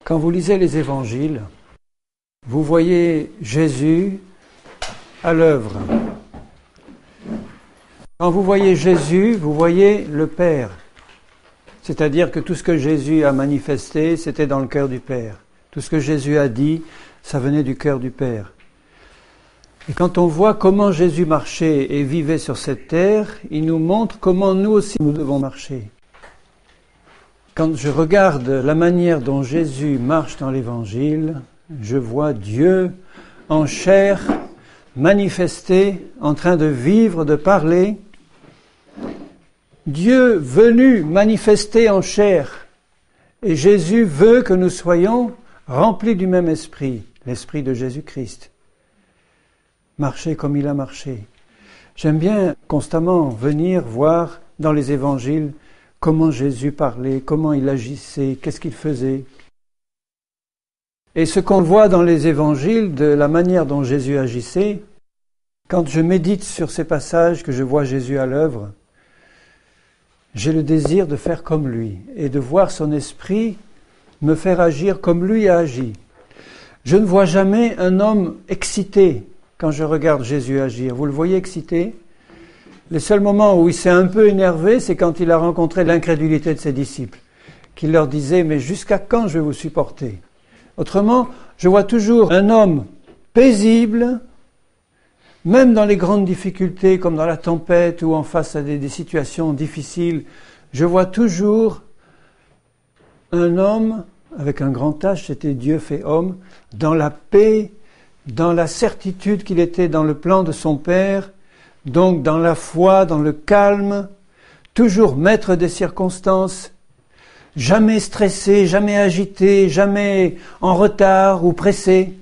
Quand vous lisez les évangiles, vous voyez Jésus à l'œuvre. Quand vous voyez Jésus, vous voyez le Père. C'est-à-dire que tout ce que Jésus a manifesté, c'était dans le cœur du Père. Tout ce que Jésus a dit, ça venait du cœur du Père. Et quand on voit comment Jésus marchait et vivait sur cette terre, il nous montre comment nous aussi nous devons marcher. Quand je regarde la manière dont Jésus marche dans l'Évangile, je vois Dieu en chair, manifesté, en train de vivre, de parler. Dieu venu manifesté en chair. Et Jésus veut que nous soyons remplis du même esprit, l'esprit de Jésus-Christ. Marcher comme il a marché. J'aime bien constamment venir voir dans les évangiles comment Jésus parlait, comment il agissait, qu'est-ce qu'il faisait. Et ce qu'on voit dans les évangiles de la manière dont Jésus agissait, quand je médite sur ces passages, que je vois Jésus à l'œuvre, j'ai le désir de faire comme lui et de voir son esprit me faire agir comme lui a agi. Je ne vois jamais un homme excité quand je regarde Jésus agir. Vous le voyez excité ? Les seuls moments où il s'est un peu énervé, c'est quand il a rencontré l'incrédulité de ses disciples, qu'il leur disait « Mais jusqu'à quand je vais vous supporter ?» Autrement, je vois toujours un homme paisible, même dans les grandes difficultés, comme dans la tempête ou en face à des situations difficiles, je vois toujours un homme, avec un grand H, c'était Dieu fait homme, dans la paix, dans la certitude qu'il était dans le plan de son Père, donc dans la foi, dans le calme, toujours maître des circonstances, jamais stressé, jamais agité, jamais en retard ou pressé.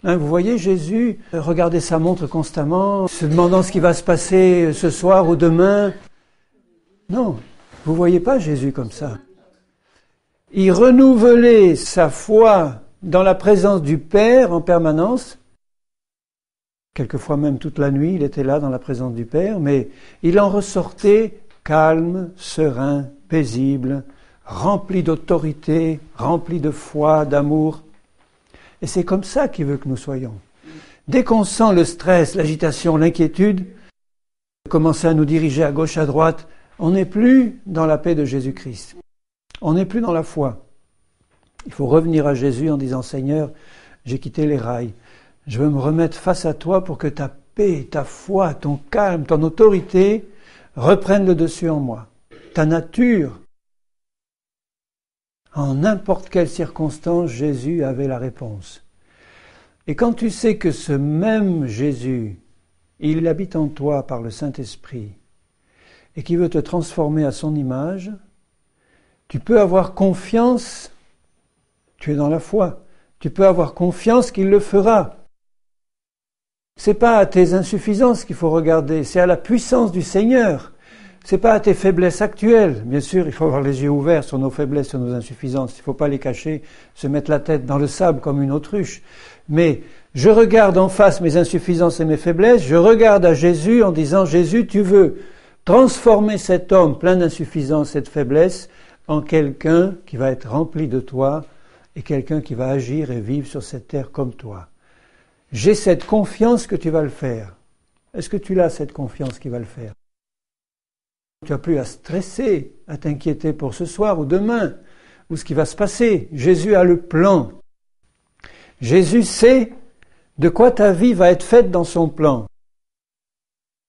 Vous voyez Jésus regarder sa montre constamment, se demandant ce qui va se passer ce soir ou demain. Non, vous ne voyez pas Jésus comme ça. Il renouvelait sa foi dans la présence du Père en permanence. Quelquefois même toute la nuit, il était là dans la présence du Père, mais il en ressortait calme, serein, paisible, rempli d'autorité, rempli de foi, d'amour. Et c'est comme ça qu'il veut que nous soyons. Dès qu'on sent le stress, l'agitation, l'inquiétude, commencer à nous diriger à gauche, à droite, on n'est plus dans la paix de Jésus-Christ. On n'est plus dans la foi. Il faut revenir à Jésus en disant « Seigneur, j'ai quitté les rails. Je veux me remettre face à toi pour que ta paix, ta foi, ton calme, ton autorité reprennent le dessus en moi. Ta nature. » En n'importe quelle circonstance, Jésus avait la réponse. Et quand tu sais que ce même Jésus, il habite en toi par le Saint-Esprit et qu'il veut te transformer à son image, tu peux avoir confiance, tu es dans la foi, tu peux avoir confiance qu'il le fera. C'est pas à tes insuffisances qu'il faut regarder, c'est à la puissance du Seigneur. C'est pas à tes faiblesses actuelles. Bien sûr, il faut avoir les yeux ouverts sur nos faiblesses, sur nos insuffisances. Il ne faut pas les cacher, se mettre la tête dans le sable comme une autruche. Mais je regarde en face mes insuffisances et mes faiblesses, je regarde à Jésus en disant « Jésus, tu veux transformer cet homme plein d'insuffisances et de faiblesses en quelqu'un qui va être rempli de toi et quelqu'un qui va agir et vivre sur cette terre comme toi. J'ai cette confiance que tu vas le faire. » Est-ce que tu l'as, cette confiance qui va le faire ? Tu n'as plus à stresser, à t'inquiéter pour ce soir ou demain, ou ce qui va se passer. Jésus a le plan. Jésus sait de quoi ta vie va être faite dans son plan.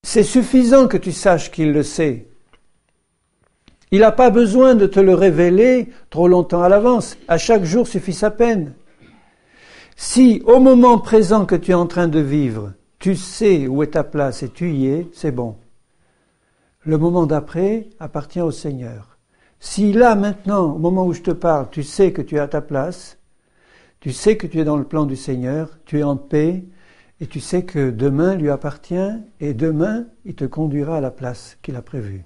C'est suffisant que tu saches qu'il le sait. Il n'a pas besoin de te le révéler trop longtemps à l'avance. À chaque jour suffit sa peine. Si, au moment présent que tu es en train de vivre, tu sais où est ta place et tu y es, c'est bon. Le moment d'après appartient au Seigneur. Si là, maintenant, au moment où je te parle, tu sais que tu es à ta place, tu sais que tu es dans le plan du Seigneur, tu es en paix, et tu sais que demain lui appartient, et demain, il te conduira à la place qu'il a prévue.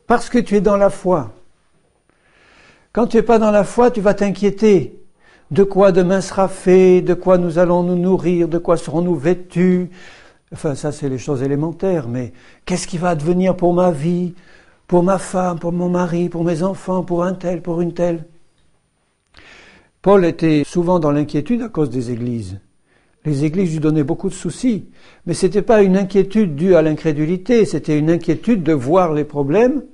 Parce que tu es dans la foi. Quand tu n'es pas dans la foi, tu vas t'inquiéter. De quoi demain sera fait, de quoi nous allons nous nourrir, de quoi serons-nous vêtus. Enfin, ça, c'est les choses élémentaires, mais qu'est-ce qui va advenir pour ma vie, pour ma femme, pour mon mari, pour mes enfants, pour un tel, pour une telle ? Paul était souvent dans l'inquiétude à cause des églises. Les églises lui donnaient beaucoup de soucis, mais ce n'était pas une inquiétude due à l'incrédulité, c'était une inquiétude de voir les problèmes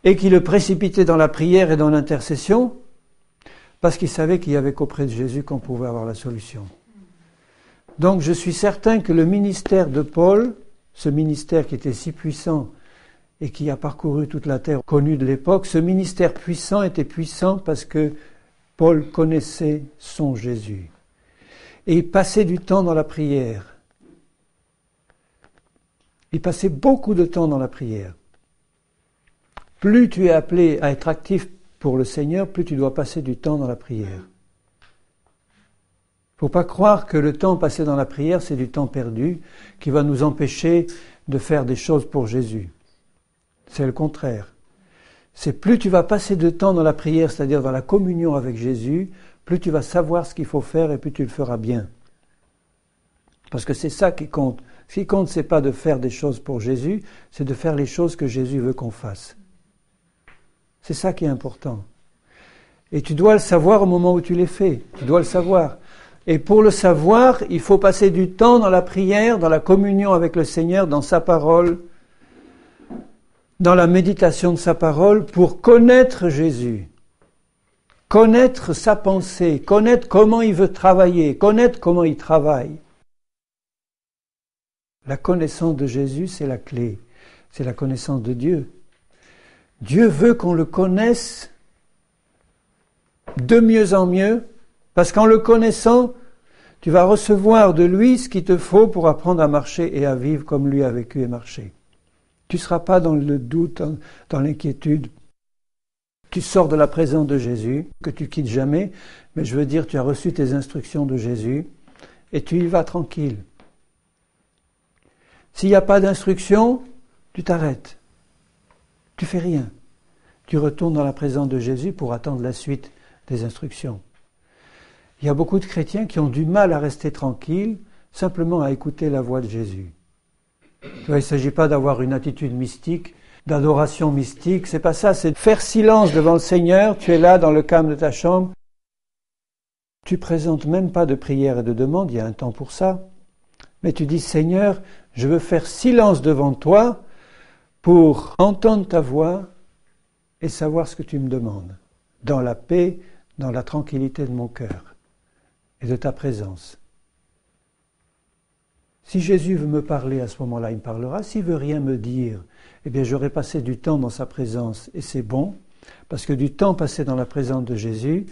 et qui le précipitait dans la prière et dans l'intercession, parce qu'il savait qu'il n'y avait qu'auprès de Jésus qu'on pouvait avoir la solution. Donc je suis certain que le ministère de Paul, ce ministère qui était si puissant et qui a parcouru toute la terre connue de l'époque, ce ministère puissant était puissant parce que Paul connaissait son Jésus. Et il passait du temps dans la prière. Il passait beaucoup de temps dans la prière. Plus tu es appelé à être actif pour le Seigneur, plus tu dois passer du temps dans la prière. Il ne faut pas croire que le temps passé dans la prière, c'est du temps perdu, qui va nous empêcher de faire des choses pour Jésus. C'est le contraire. C'est plus tu vas passer de temps dans la prière, c'est-à-dire dans la communion avec Jésus, plus tu vas savoir ce qu'il faut faire et plus tu le feras bien. Parce que c'est ça qui compte. Ce qui compte, c'est pas de faire des choses pour Jésus, c'est de faire les choses que Jésus veut qu'on fasse. C'est ça qui est important. Et tu dois le savoir au moment où tu les fais. Tu dois le savoir. Et pour le savoir, il faut passer du temps dans la prière, dans la communion avec le Seigneur, dans sa parole, dans la méditation de sa parole, pour connaître Jésus. Connaître sa pensée, connaître comment il veut travailler, connaître comment il travaille. La connaissance de Jésus, c'est la clé. C'est la connaissance de Dieu. Dieu veut qu'on le connaisse de mieux en mieux, parce qu'en le connaissant, tu vas recevoir de lui ce qu'il te faut pour apprendre à marcher et à vivre comme lui a vécu et marché. Tu ne seras pas dans le doute, dans l'inquiétude. Tu sors de la présence de Jésus, que tu quittes jamais, mais je veux dire, tu as reçu tes instructions de Jésus, et tu y vas tranquille. S'il n'y a pas d'instruction, tu t'arrêtes. Tu fais rien. Tu retournes dans la présence de Jésus pour attendre la suite des instructions. Il y a beaucoup de chrétiens qui ont du mal à rester tranquilles, simplement à écouter la voix de Jésus. Tu vois, il ne s'agit pas d'avoir une attitude mystique, d'adoration mystique, c'est pas ça, c'est de faire silence devant le Seigneur, tu es là dans le calme de ta chambre, tu présentes même pas de prière et de demande, il y a un temps pour ça, mais tu dis Seigneur, je veux faire silence devant toi pour entendre ta voix et savoir ce que tu me demandes, dans la paix, dans la tranquillité de mon cœur et de ta présence. Si Jésus veut me parler à ce moment-là, il me parlera. S'il veut rien me dire, eh bien j'aurai passé du temps dans sa présence et c'est bon, parce que du temps passé dans la présence de Jésus,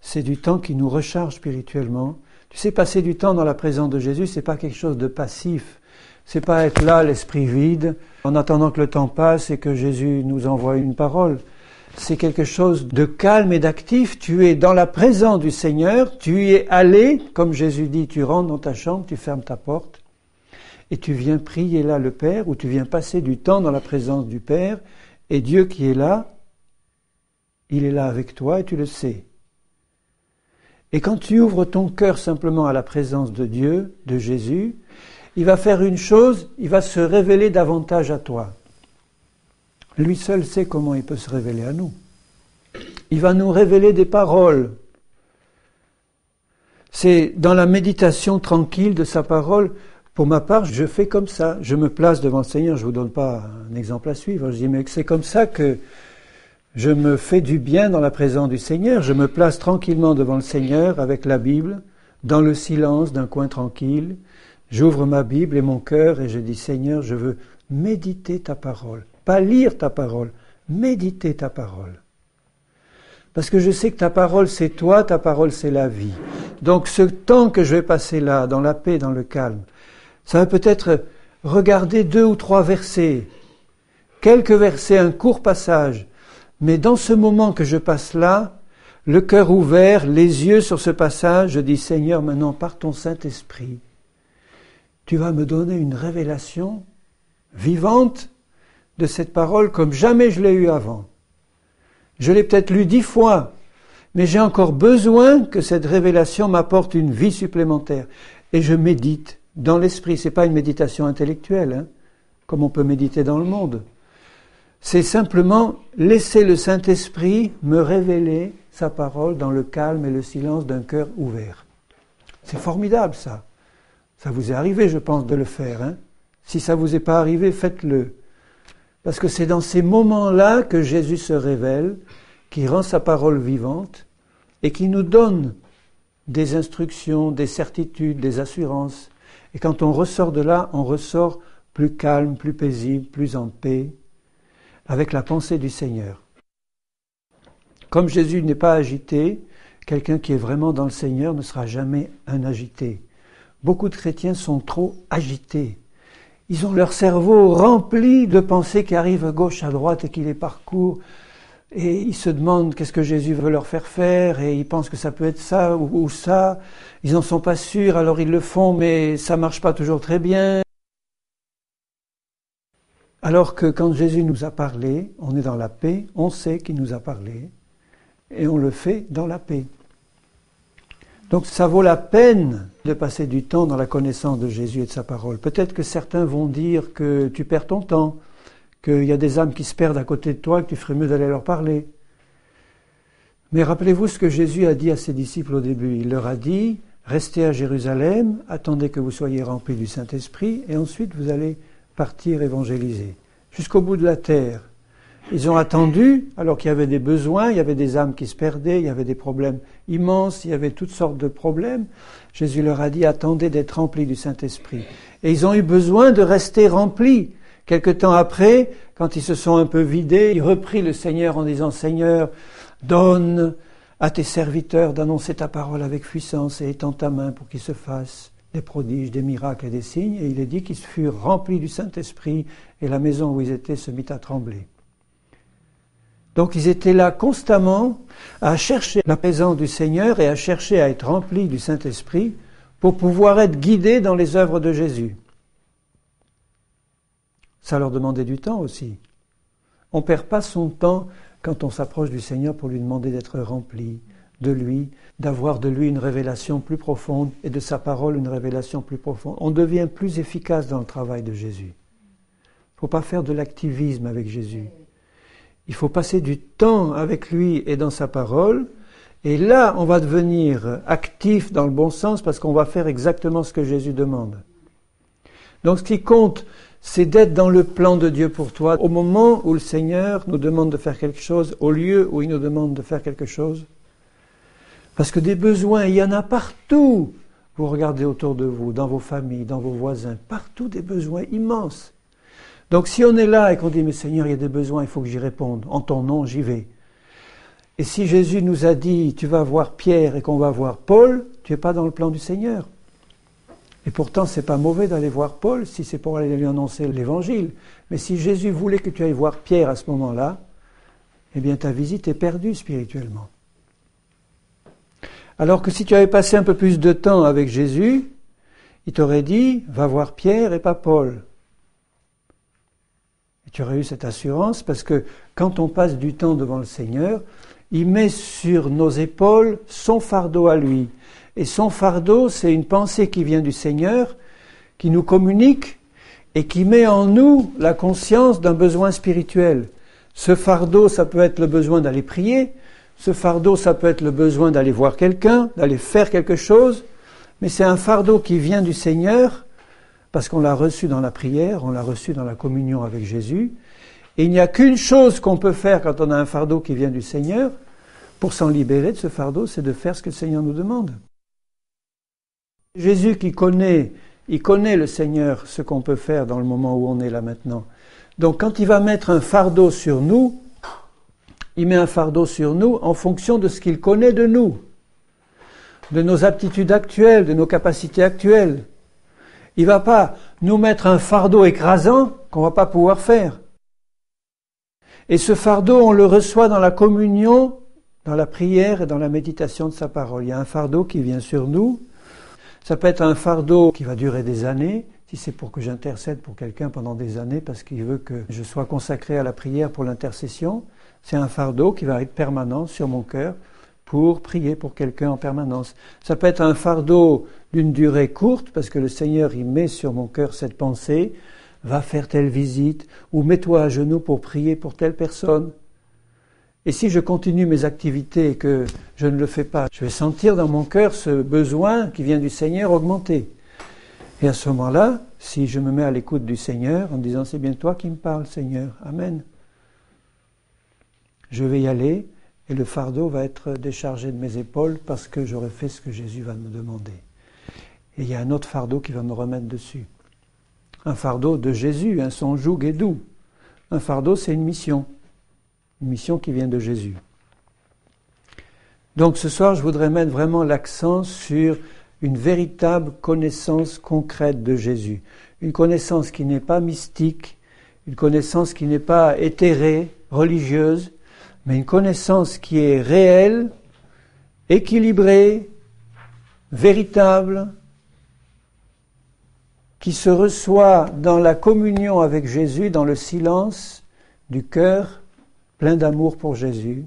c'est du temps qui nous recharge spirituellement. Tu sais, passer du temps dans la présence de Jésus, c'est pas quelque chose de passif. C'est pas être là, l'esprit vide, en attendant que le temps passe et que Jésus nous envoie une parole. C'est quelque chose de calme et d'actif. Tu es dans la présence du Seigneur, tu y es allé, comme Jésus dit, tu rentres dans ta chambre, tu fermes ta porte, et tu viens prier là le Père, ou tu viens passer du temps dans la présence du Père, et Dieu qui est là, il est là avec toi et tu le sais. Et quand tu ouvres ton cœur simplement à la présence de Dieu, de Jésus, il va faire une chose, il va se révéler davantage à toi. Lui seul sait comment il peut se révéler à nous. Il va nous révéler des paroles. C'est dans la méditation tranquille de sa parole. Pour ma part, je fais comme ça. Je me place devant le Seigneur. Je ne vous donne pas un exemple à suivre. Je dis, mais c'est comme ça que je me fais du bien dans la présence du Seigneur. Je me place tranquillement devant le Seigneur avec la Bible, dans le silence d'un coin tranquille. J'ouvre ma Bible et mon cœur et je dis, Seigneur, je veux méditer ta parole. Pas lire ta parole, méditer ta parole. Parce que je sais que ta parole c'est toi, ta parole c'est la vie. Donc ce temps que je vais passer là, dans la paix, dans le calme, ça va peut-être regarder 2 ou 3 versets, quelques versets, un court passage. Mais dans ce moment que je passe là, le cœur ouvert, les yeux sur ce passage, je dis Seigneur, maintenant par ton Saint-Esprit, tu vas me donner une révélation vivante de cette parole comme jamais je l'ai eue avant. Je l'ai peut-être lue 10 fois, mais j'ai encore besoin que cette révélation m'apporte une vie supplémentaire. Et je médite dans l'esprit. C'est pas une méditation intellectuelle, comme on peut méditer dans le monde. C'est simplement laisser le Saint-Esprit me révéler sa parole dans le calme et le silence d'un cœur ouvert. C'est formidable ça. Ça vous est arrivé, je pense, de le faire. Hein? Si ça ne vous est pas arrivé, faites-le. Parce que c'est dans ces moments-là que Jésus se révèle, qui rend sa parole vivante et qui nous donne des instructions, des certitudes, des assurances. Et quand on ressort de là, on ressort plus calme, plus paisible, plus en paix, avec la pensée du Seigneur. Comme Jésus n'est pas agité, quelqu'un qui est vraiment dans le Seigneur ne sera jamais un agité. Beaucoup de chrétiens sont trop agités. Ils ont leur cerveau rempli de pensées qui arrivent à gauche, à droite et qui les parcourent. Et ils se demandent qu'est-ce que Jésus veut leur faire faire et ils pensent que ça peut être ça ou ça. Ils n'en sont pas sûrs, alors ils le font, mais ça ne marche pas toujours très bien. Alors que quand Jésus nous a parlé, on est dans la paix, on sait qu'il nous a parlé et on le fait dans la paix. Donc ça vaut la peine de passer du temps dans la connaissance de Jésus et de sa parole. Peut-être que certains vont dire que tu perds ton temps, qu'il y a des âmes qui se perdent à côté de toi, que tu ferais mieux d'aller leur parler. Mais rappelez-vous ce que Jésus a dit à ses disciples au début. Il leur a dit, restez à Jérusalem, attendez que vous soyez remplis du Saint-Esprit, et ensuite vous allez partir évangéliser, jusqu'au bout de la terre. Ils ont attendu, alors qu'il y avait des besoins, il y avait des âmes qui se perdaient, il y avait des problèmes immenses, il y avait toutes sortes de problèmes. Jésus leur a dit, attendez d'être remplis du Saint-Esprit. Et ils ont eu besoin de rester remplis. Quelque temps après, quand ils se sont un peu vidés, ils reprirent le Seigneur en disant, Seigneur, donne à tes serviteurs d'annoncer ta parole avec puissance et étends ta main pour qu'ils se fassent des prodiges, des miracles et des signes. Et il est dit qu'ils furent remplis du Saint-Esprit et la maison où ils étaient se mit à trembler. Donc ils étaient là constamment à chercher la présence du Seigneur et à chercher à être remplis du Saint-Esprit pour pouvoir être guidés dans les œuvres de Jésus. Ça leur demandait du temps aussi. On ne perd pas son temps quand on s'approche du Seigneur pour lui demander d'être rempli de lui, d'avoir de lui une révélation plus profonde et de sa parole une révélation plus profonde. On devient plus efficace dans le travail de Jésus. Il ne faut pas faire de l'activisme avec Jésus. Il faut passer du temps avec lui et dans sa parole, et là, on va devenir actif dans le bon sens parce qu'on va faire exactement ce que Jésus demande. Donc ce qui compte, c'est d'être dans le plan de Dieu pour toi. Au moment où le Seigneur nous demande de faire quelque chose, au lieu où il nous demande de faire quelque chose, parce que des besoins, il y en a partout. Vous regardez autour de vous, dans vos familles, dans vos voisins, partout des besoins immenses. Donc si on est là et qu'on dit, mais Seigneur, il y a des besoins, il faut que j'y réponde. En ton nom, j'y vais. Et si Jésus nous a dit, tu vas voir Pierre et qu'on va voir Paul, tu n'es pas dans le plan du Seigneur. Et pourtant, c'est pas mauvais d'aller voir Paul si c'est pour aller lui annoncer l'évangile. Mais si Jésus voulait que tu ailles voir Pierre à ce moment-là, eh bien ta visite est perdue spirituellement. Alors que si tu avais passé un peu plus de temps avec Jésus, il t'aurait dit, va voir Pierre et pas Paul. Et tu aurais eu cette assurance parce que quand on passe du temps devant le Seigneur, il met sur nos épaules son fardeau à lui. Et son fardeau, c'est une pensée qui vient du Seigneur, qui nous communique et qui met en nous la conscience d'un besoin spirituel. Ce fardeau, ça peut être le besoin d'aller prier. Ce fardeau, ça peut être le besoin d'aller voir quelqu'un, d'aller faire quelque chose. Mais c'est un fardeau qui vient du Seigneur parce qu'on l'a reçu dans la prière, on l'a reçu dans la communion avec Jésus. Et il n'y a qu'une chose qu'on peut faire quand on a un fardeau qui vient du Seigneur, pour s'en libérer de ce fardeau, c'est de faire ce que le Seigneur nous demande. Jésus il connaît le Seigneur, ce qu'on peut faire dans le moment où on est là maintenant. Donc quand il va mettre un fardeau sur nous, il met un fardeau sur nous en fonction de ce qu'il connaît de nous, de nos aptitudes actuelles, de nos capacités actuelles. Il ne va pas nous mettre un fardeau écrasant qu'on ne va pas pouvoir faire. Et ce fardeau, on le reçoit dans la communion, dans la prière et dans la méditation de sa parole. Il y a un fardeau qui vient sur nous. Ça peut être un fardeau qui va durer des années, si c'est pour que j'intercède pour quelqu'un pendant des années parce qu'il veut que je sois consacré à la prière pour l'intercession. C'est un fardeau qui va être permanent sur mon cœur pour prier pour quelqu'un en permanence. Ça peut être un fardeau d'une durée courte parce que le Seigneur il met sur mon cœur cette pensée, va faire telle visite ou mets-toi à genoux pour prier pour telle personne. Et si je continue mes activités et que je ne le fais pas, je vais sentir dans mon cœur ce besoin qui vient du Seigneur augmenter. Et à ce moment-là, si je me mets à l'écoute du Seigneur en disant « c'est bien toi qui me parles, Seigneur, Amen », je vais y aller et le fardeau va être déchargé de mes épaules parce que j'aurai fait ce que Jésus va me demander. Et il y a un autre fardeau qui va me remettre dessus. Un fardeau de Jésus, son joug est doux. Un fardeau, c'est une mission qui vient de Jésus. Donc ce soir, je voudrais mettre vraiment l'accent sur une véritable connaissance concrète de Jésus. Une connaissance qui n'est pas mystique, une connaissance qui n'est pas éthérée, religieuse, mais une connaissance qui est réelle, équilibrée, véritable, qui se reçoit dans la communion avec Jésus, dans le silence du cœur plein d'amour pour Jésus,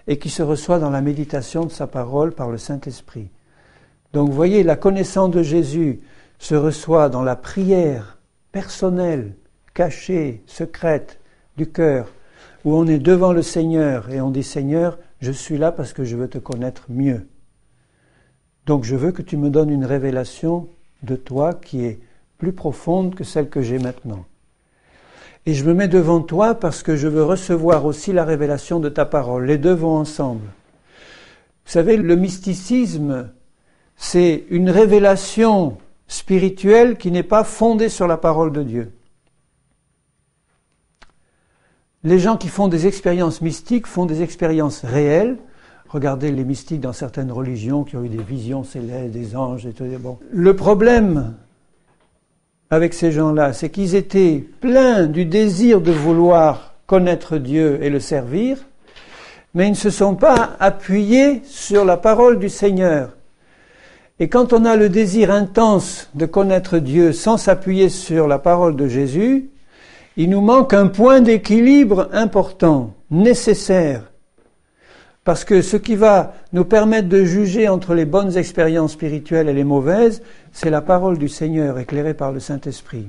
et qui se reçoit dans la méditation de sa parole par le Saint-Esprit. Donc vous voyez, la connaissance de Jésus se reçoit dans la prière personnelle, cachée, secrète du cœur, où on est devant le Seigneur et on dit « Seigneur, je suis là parce que je veux te connaître mieux. Donc je veux que tu me donnes une révélation de toi qui est plus profonde que celle que j'ai maintenant. Et je me mets devant toi parce que je veux recevoir aussi la révélation de ta parole. Les deux vont ensemble. Vous savez, le mysticisme, c'est une révélation spirituelle qui n'est pas fondée sur la parole de Dieu. Les gens qui font des expériences mystiques font des expériences réelles. Regardez les mystiques dans certaines religions qui ont eu des visions célestes, des anges et tout. Bon. Le problème avec ces gens-là, c'est qu'ils étaient pleins du désir de vouloir connaître Dieu et le servir, mais ils ne se sont pas appuyés sur la parole du Seigneur. Et quand on a le désir intense de connaître Dieu sans s'appuyer sur la parole de Jésus, il nous manque un point d'équilibre important, nécessaire. Parce que ce qui va nous permettre de juger entre les bonnes expériences spirituelles et les mauvaises, c'est la parole du Seigneur éclairée par le Saint-Esprit.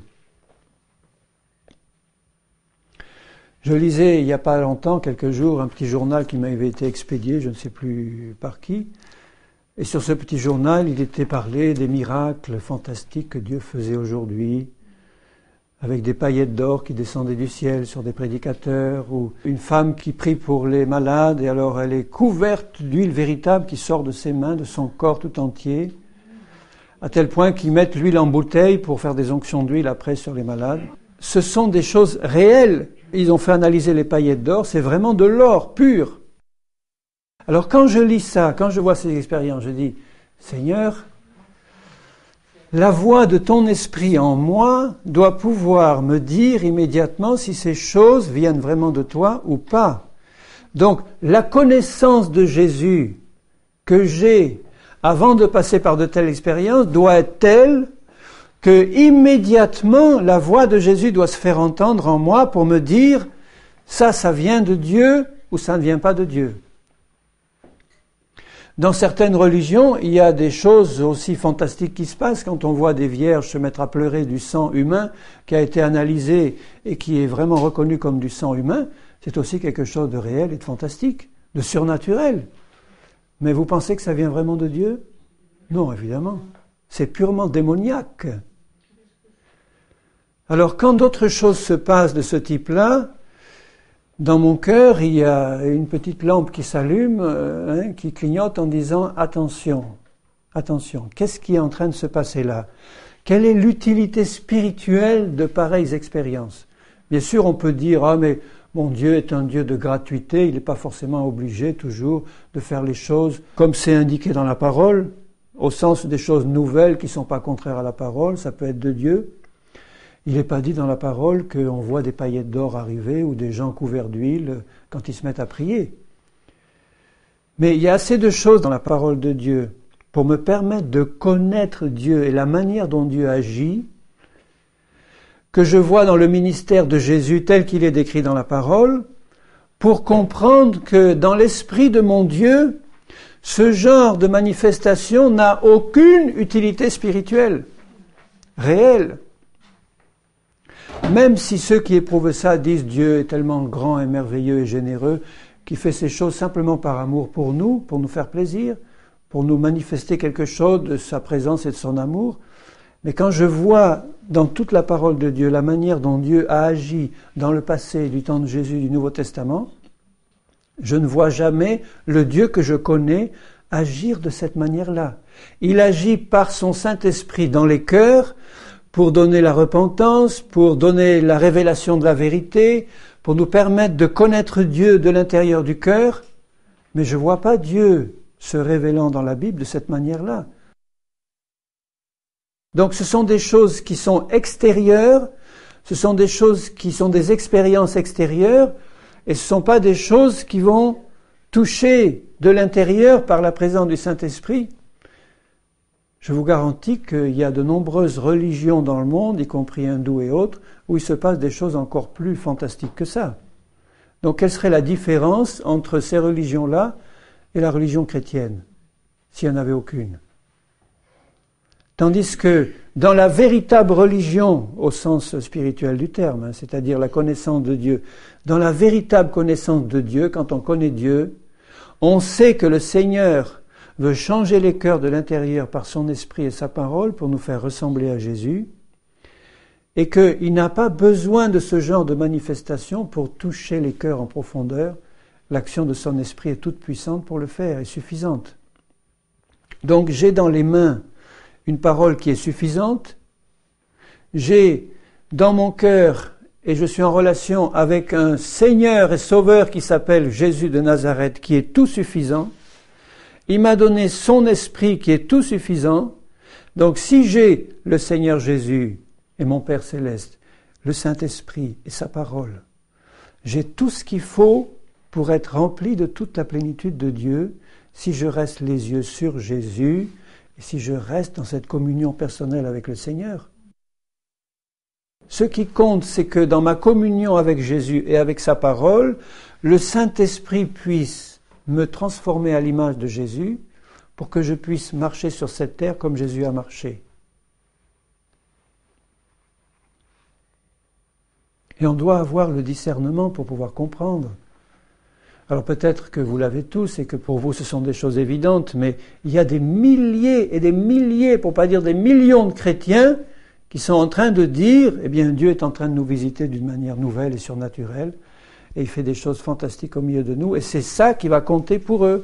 Je lisais il n'y a pas longtemps, quelques jours, un petit journal qui m'avait été expédié, je ne sais plus par qui. Et sur ce petit journal, il était parlé des miracles fantastiques que Dieu faisait aujourd'hui, avec des paillettes d'or qui descendaient du ciel sur des prédicateurs, ou une femme qui prie pour les malades, et alors elle est couverte d'huile véritable qui sort de ses mains, de son corps tout entier, à tel point qu'ils mettent l'huile en bouteille pour faire des onctions d'huile après sur les malades. Ce sont des choses réelles. Ils ont fait analyser les paillettes d'or, c'est vraiment de l'or pur. Alors quand je lis ça, quand je vois ces expériences, je dis, Seigneur, la voix de ton esprit en moi doit pouvoir me dire immédiatement si ces choses viennent vraiment de toi ou pas. Donc, la connaissance de Jésus que j'ai avant de passer par de telles expériences doit être telle que immédiatement la voix de Jésus doit se faire entendre en moi pour me dire ça vient de Dieu ou ça ne vient pas de Dieu. Dans certaines religions, il y a des choses aussi fantastiques qui se passent quand on voit des vierges se mettre à pleurer du sang humain qui a été analysé et qui est vraiment reconnu comme du sang humain. C'est aussi quelque chose de réel et de fantastique, de surnaturel. Mais vous pensez que ça vient vraiment de Dieu? Non, évidemment. C'est purement démoniaque. Alors, quand d'autres choses se passent de ce type-là, dans mon cœur, il y a une petite lampe qui s'allume, qui clignote en disant « Attention, attention, qu'est-ce qui est en train de se passer là? Quelle est l'utilité spirituelle de pareilles expériences ?» Bien sûr, on peut dire « Ah, mais mon Dieu est un Dieu de gratuité, il n'est pas forcément obligé toujours de faire les choses comme c'est indiqué dans la parole, au sens des choses nouvelles qui ne sont pas contraires à la parole, ça peut être de Dieu. » Il n'est pas dit dans la parole qu'on voit des paillettes d'or arriver ou des gens couverts d'huile quand ils se mettent à prier. Mais il y a assez de choses dans la parole de Dieu pour me permettre de connaître Dieu et la manière dont Dieu agit, que je vois dans le ministère de Jésus tel qu'il est décrit dans la parole, pour comprendre que dans l'esprit de mon Dieu, ce genre de manifestation n'a aucune utilité spirituelle, réelle. Même si ceux qui éprouvent ça disent Dieu est tellement grand et merveilleux et généreux qui fait ces choses simplement par amour pour nous faire plaisir, pour nous manifester quelque chose de sa présence et de son amour. Mais quand je vois dans toute la parole de Dieu la manière dont Dieu a agi dans le passé, du temps de Jésus, du Nouveau Testament, je ne vois jamais le Dieu que je connais agir de cette manière-là. Il agit par son Saint-Esprit dans les cœurs pour donner la repentance, pour donner la révélation de la vérité, pour nous permettre de connaître Dieu de l'intérieur du cœur. Mais je ne vois pas Dieu se révélant dans la Bible de cette manière-là. Donc ce sont des choses qui sont extérieures, ce sont des choses qui sont des expériences extérieures, et ce ne sont pas des choses qui vont toucher de l'intérieur par la présence du Saint-Esprit. Je vous garantis qu'il y a de nombreuses religions dans le monde, y compris hindous et autres, où il se passe des choses encore plus fantastiques que ça. Donc quelle serait la différence entre ces religions-là et la religion chrétienne, s'il n'y en avait aucune? Tandis que dans la véritable religion, au sens spirituel du terme, c'est-à-dire la connaissance de Dieu, dans la véritable connaissance de Dieu, quand on connaît Dieu, on sait que le Seigneur veut changer les cœurs de l'intérieur par son esprit et sa parole pour nous faire ressembler à Jésus, et qu'il n'a pas besoin de ce genre de manifestation pour toucher les cœurs en profondeur. L'action de son esprit est toute puissante pour le faire, est suffisante. Donc j'ai dans les mains une parole qui est suffisante, j'ai dans mon cœur, et je suis en relation avec un Seigneur et Sauveur qui s'appelle Jésus de Nazareth, qui est tout suffisant. Il m'a donné son esprit qui est tout suffisant. Donc si j'ai le Seigneur Jésus et mon Père Céleste, le Saint-Esprit et sa parole, j'ai tout ce qu'il faut pour être rempli de toute la plénitude de Dieu, si je reste les yeux sur Jésus, et si je reste dans cette communion personnelle avec le Seigneur. Ce qui compte, c'est que dans ma communion avec Jésus et avec sa parole, le Saint-Esprit puisse me transformer à l'image de Jésus pour que je puisse marcher sur cette terre comme Jésus a marché. Et on doit avoir le discernement pour pouvoir comprendre. Alors peut-être que vous l'avez tous et que pour vous ce sont des choses évidentes, mais il y a des milliers et des milliers, pour pas dire des millions de chrétiens qui sont en train de dire, eh bien Dieu est en train de nous visiter d'une manière nouvelle et surnaturelle, et il fait des choses fantastiques au milieu de nous, et c'est ça qui va compter pour eux.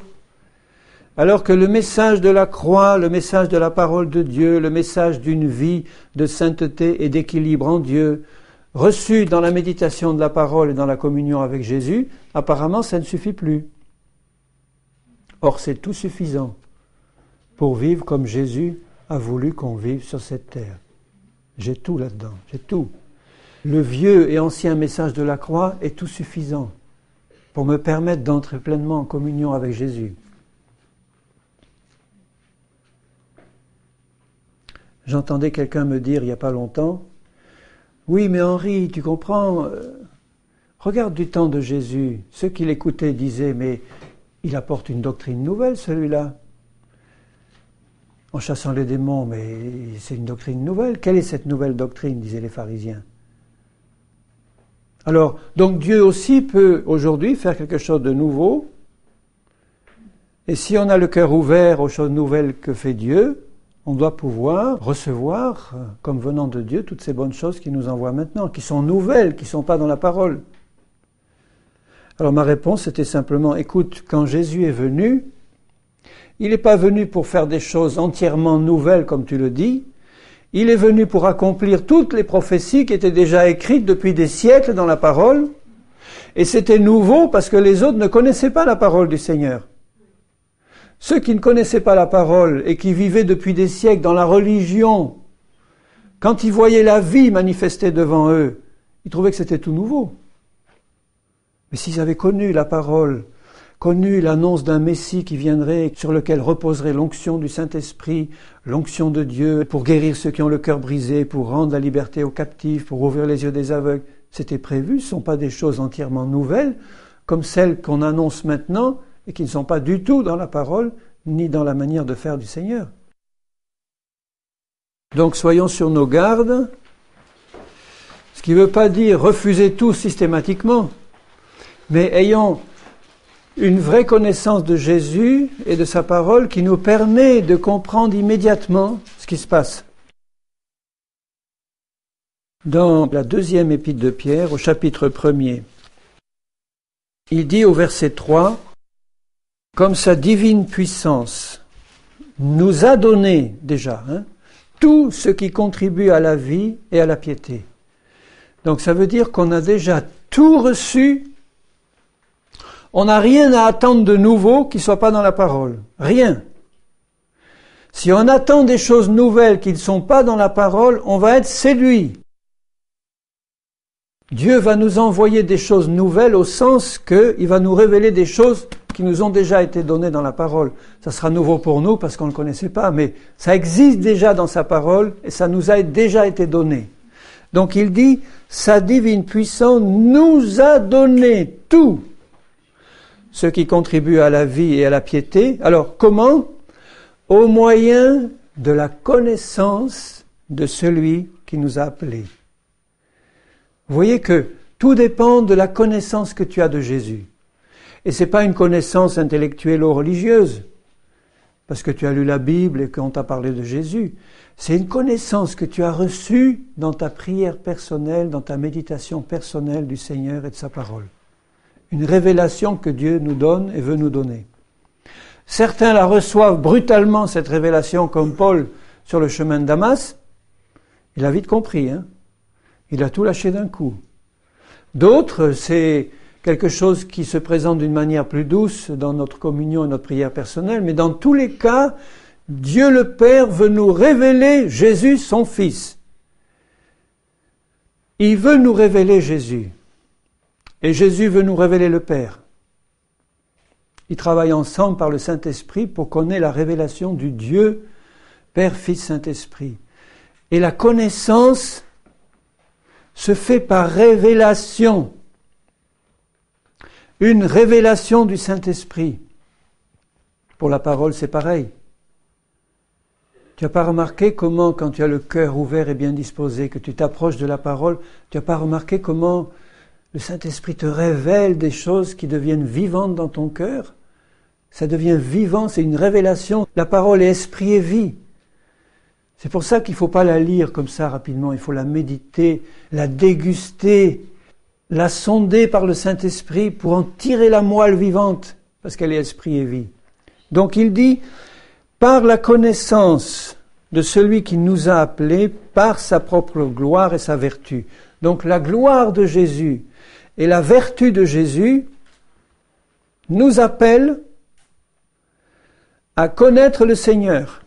Alors que le message de la croix, le message de la parole de Dieu, le message d'une vie de sainteté et d'équilibre en Dieu, reçu dans la méditation de la parole et dans la communion avec Jésus, apparemment ça ne suffit plus. Or c'est tout suffisant pour vivre comme Jésus a voulu qu'on vive sur cette terre. J'ai tout là-dedans, j'ai tout. Le vieux et ancien message de la croix est tout suffisant pour me permettre d'entrer pleinement en communion avec Jésus. J'entendais quelqu'un me dire il n'y a pas longtemps, oui, mais Henri, tu comprends, regarde du temps de Jésus, ceux qui l'écoutaient disaient, mais il apporte une doctrine nouvelle celui-là. En chassant les démons, mais c'est une doctrine nouvelle. Quelle est cette nouvelle doctrine, disaient les pharisiens. Alors, donc Dieu aussi peut aujourd'hui faire quelque chose de nouveau. Et si on a le cœur ouvert aux choses nouvelles que fait Dieu, on doit pouvoir recevoir, comme venant de Dieu, toutes ces bonnes choses qu'il nous envoie maintenant, qui sont nouvelles, qui ne sont pas dans la parole. Alors ma réponse était simplement, écoute, quand Jésus est venu, il n'est pas venu pour faire des choses entièrement nouvelles, comme tu le dis, il est venu pour accomplir toutes les prophéties qui étaient déjà écrites depuis des siècles dans la parole, et c'était nouveau parce que les autres ne connaissaient pas la parole du Seigneur. Ceux qui ne connaissaient pas la parole et qui vivaient depuis des siècles dans la religion, quand ils voyaient la vie manifestée devant eux, ils trouvaient que c'était tout nouveau. Mais s'ils avaient connu la parole, connu l'annonce d'un Messie qui viendrait, sur lequel reposerait l'onction du Saint-Esprit, l'onction de Dieu, pour guérir ceux qui ont le cœur brisé, pour rendre la liberté aux captifs, pour ouvrir les yeux des aveugles, c'était prévu, ce ne sont pas des choses entièrement nouvelles, comme celles qu'on annonce maintenant, et qui ne sont pas du tout dans la parole, ni dans la manière de faire du Seigneur. Donc soyons sur nos gardes, ce qui ne veut pas dire refuser tout systématiquement, mais ayons une vraie connaissance de Jésus et de sa parole qui nous permet de comprendre immédiatement ce qui se passe. Dans la deuxième épître de Pierre, au chapitre 1er, il dit au verset 3, « Comme sa divine puissance nous a donné déjà tout ce qui contribue à la vie et à la piété. » Donc ça veut dire qu'on a déjà tout reçu. On n'a rien à attendre de nouveau qui ne soit pas dans la parole. Rien. Si on attend des choses nouvelles qui ne sont pas dans la parole, on va être séduit. Dieu va nous envoyer des choses nouvelles au sens qu'il va nous révéler des choses qui nous ont déjà été données dans la parole. Ça sera nouveau pour nous parce qu'on ne le connaissait pas, mais ça existe déjà dans sa parole et ça nous a déjà été donné. Donc il dit, sa divine puissance nous a donné tout ce qui contribue à la vie et à la piété. Alors comment ? Au moyen de la connaissance de celui qui nous a appelés. Vous voyez que tout dépend de la connaissance que tu as de Jésus. Et ce n'est pas une connaissance intellectuelle ou religieuse, parce que tu as lu la Bible et qu'on t'a parlé de Jésus. C'est une connaissance que tu as reçue dans ta prière personnelle, dans ta méditation personnelle du Seigneur et de sa parole. Une révélation que Dieu nous donne et veut nous donner. Certains la reçoivent brutalement, cette révélation, comme Paul sur le chemin de Damas. Il a vite compris, Il a tout lâché d'un coup. D'autres, c'est quelque chose qui se présente d'une manière plus douce dans notre communion et notre prière personnelle, mais dans tous les cas, Dieu le Père veut nous révéler Jésus, son Fils. Il veut nous révéler Jésus. Et Jésus veut nous révéler le Père. Ils travaillent ensemble par le Saint-Esprit pour qu'on ait la révélation du Dieu, Père, Fils, Saint-Esprit. Et la connaissance se fait par révélation. Une révélation du Saint-Esprit. Pour la parole, c'est pareil. Tu n'as pas remarqué comment, quand tu as le cœur ouvert et bien disposé, que tu t'approches de la parole, tu n'as pas remarqué comment le Saint-Esprit te révèle des choses qui deviennent vivantes dans ton cœur? Ça devient vivant, c'est une révélation. La parole est esprit et vie. C'est pour ça qu'il ne faut pas la lire comme ça rapidement, il faut la méditer, la déguster, la sonder par le Saint-Esprit pour en tirer la moelle vivante, parce qu'elle est esprit et vie. Donc il dit, par la connaissance de celui qui nous a appelés, par sa propre gloire et sa vertu. Donc la gloire de Jésus et la vertu de Jésus nous appellent à connaître le Seigneur.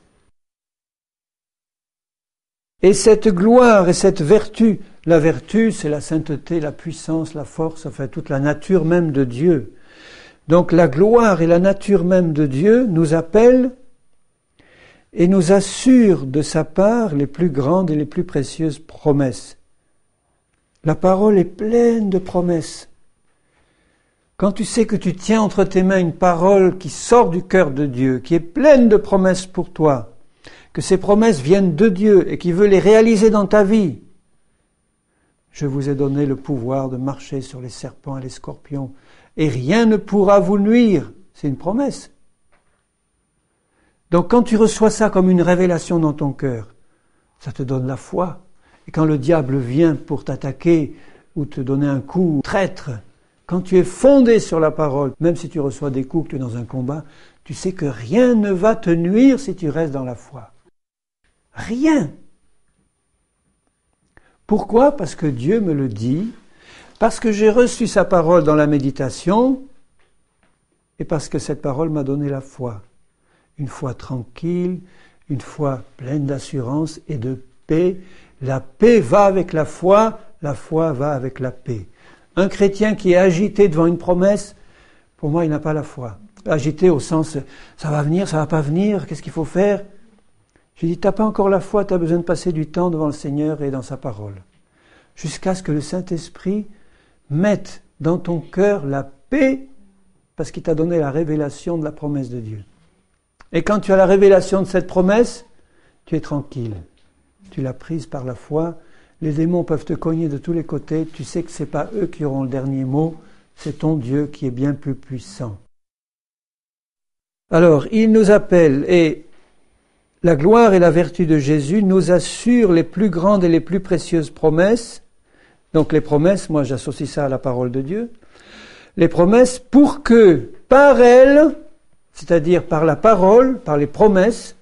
Et cette gloire et cette vertu, la vertu, c'est la sainteté, la puissance, la force, enfin toute la nature même de Dieu. Donc la gloire et la nature même de Dieu nous appellent et nous assurent de sa part les plus grandes et les plus précieuses promesses. La parole est pleine de promesses. Quand tu sais que tu tiens entre tes mains une parole qui sort du cœur de Dieu, qui est pleine de promesses pour toi, que ces promesses viennent de Dieu et qu'il veut les réaliser dans ta vie. Je vous ai donné le pouvoir de marcher sur les serpents et les scorpions, et rien ne pourra vous nuire. C'est une promesse. Donc quand tu reçois ça comme une révélation dans ton cœur, ça te donne la foi. Et quand le diable vient pour t'attaquer ou te donner un coup traître, quand tu es fondé sur la parole, même si tu reçois des coups, que tu es dans un combat, tu sais que rien ne va te nuire si tu restes dans la foi. Rien. Pourquoi ? Parce que Dieu me le dit, parce que j'ai reçu sa parole dans la méditation, et parce que cette parole m'a donné la foi. Une foi tranquille, une foi pleine d'assurance et de paix. La paix va avec la foi va avec la paix. Un chrétien qui est agité devant une promesse, pour moi, il n'a pas la foi. Agité au sens, ça va venir, ça va pas venir, qu'est-ce qu'il faut faire ? J'ai dit, t'as pas encore la foi, tu as besoin de passer du temps devant le Seigneur et dans sa parole. Jusqu'à ce que le Saint-Esprit mette dans ton cœur la paix, parce qu'il t'a donné la révélation de la promesse de Dieu. Et quand tu as la révélation de cette promesse, tu es tranquille. Tu l'as prise par la foi. Les démons peuvent te cogner de tous les côtés. Tu sais que ce n'est pas eux qui auront le dernier mot. C'est ton Dieu qui est bien plus puissant. Alors, il nous appelle et la gloire et la vertu de Jésus nous assurent les plus grandes et les plus précieuses promesses. Donc les promesses, moi j'associe ça à la parole de Dieu. Les promesses pour que par elles, c'est-à-dire par la parole, par les promesses,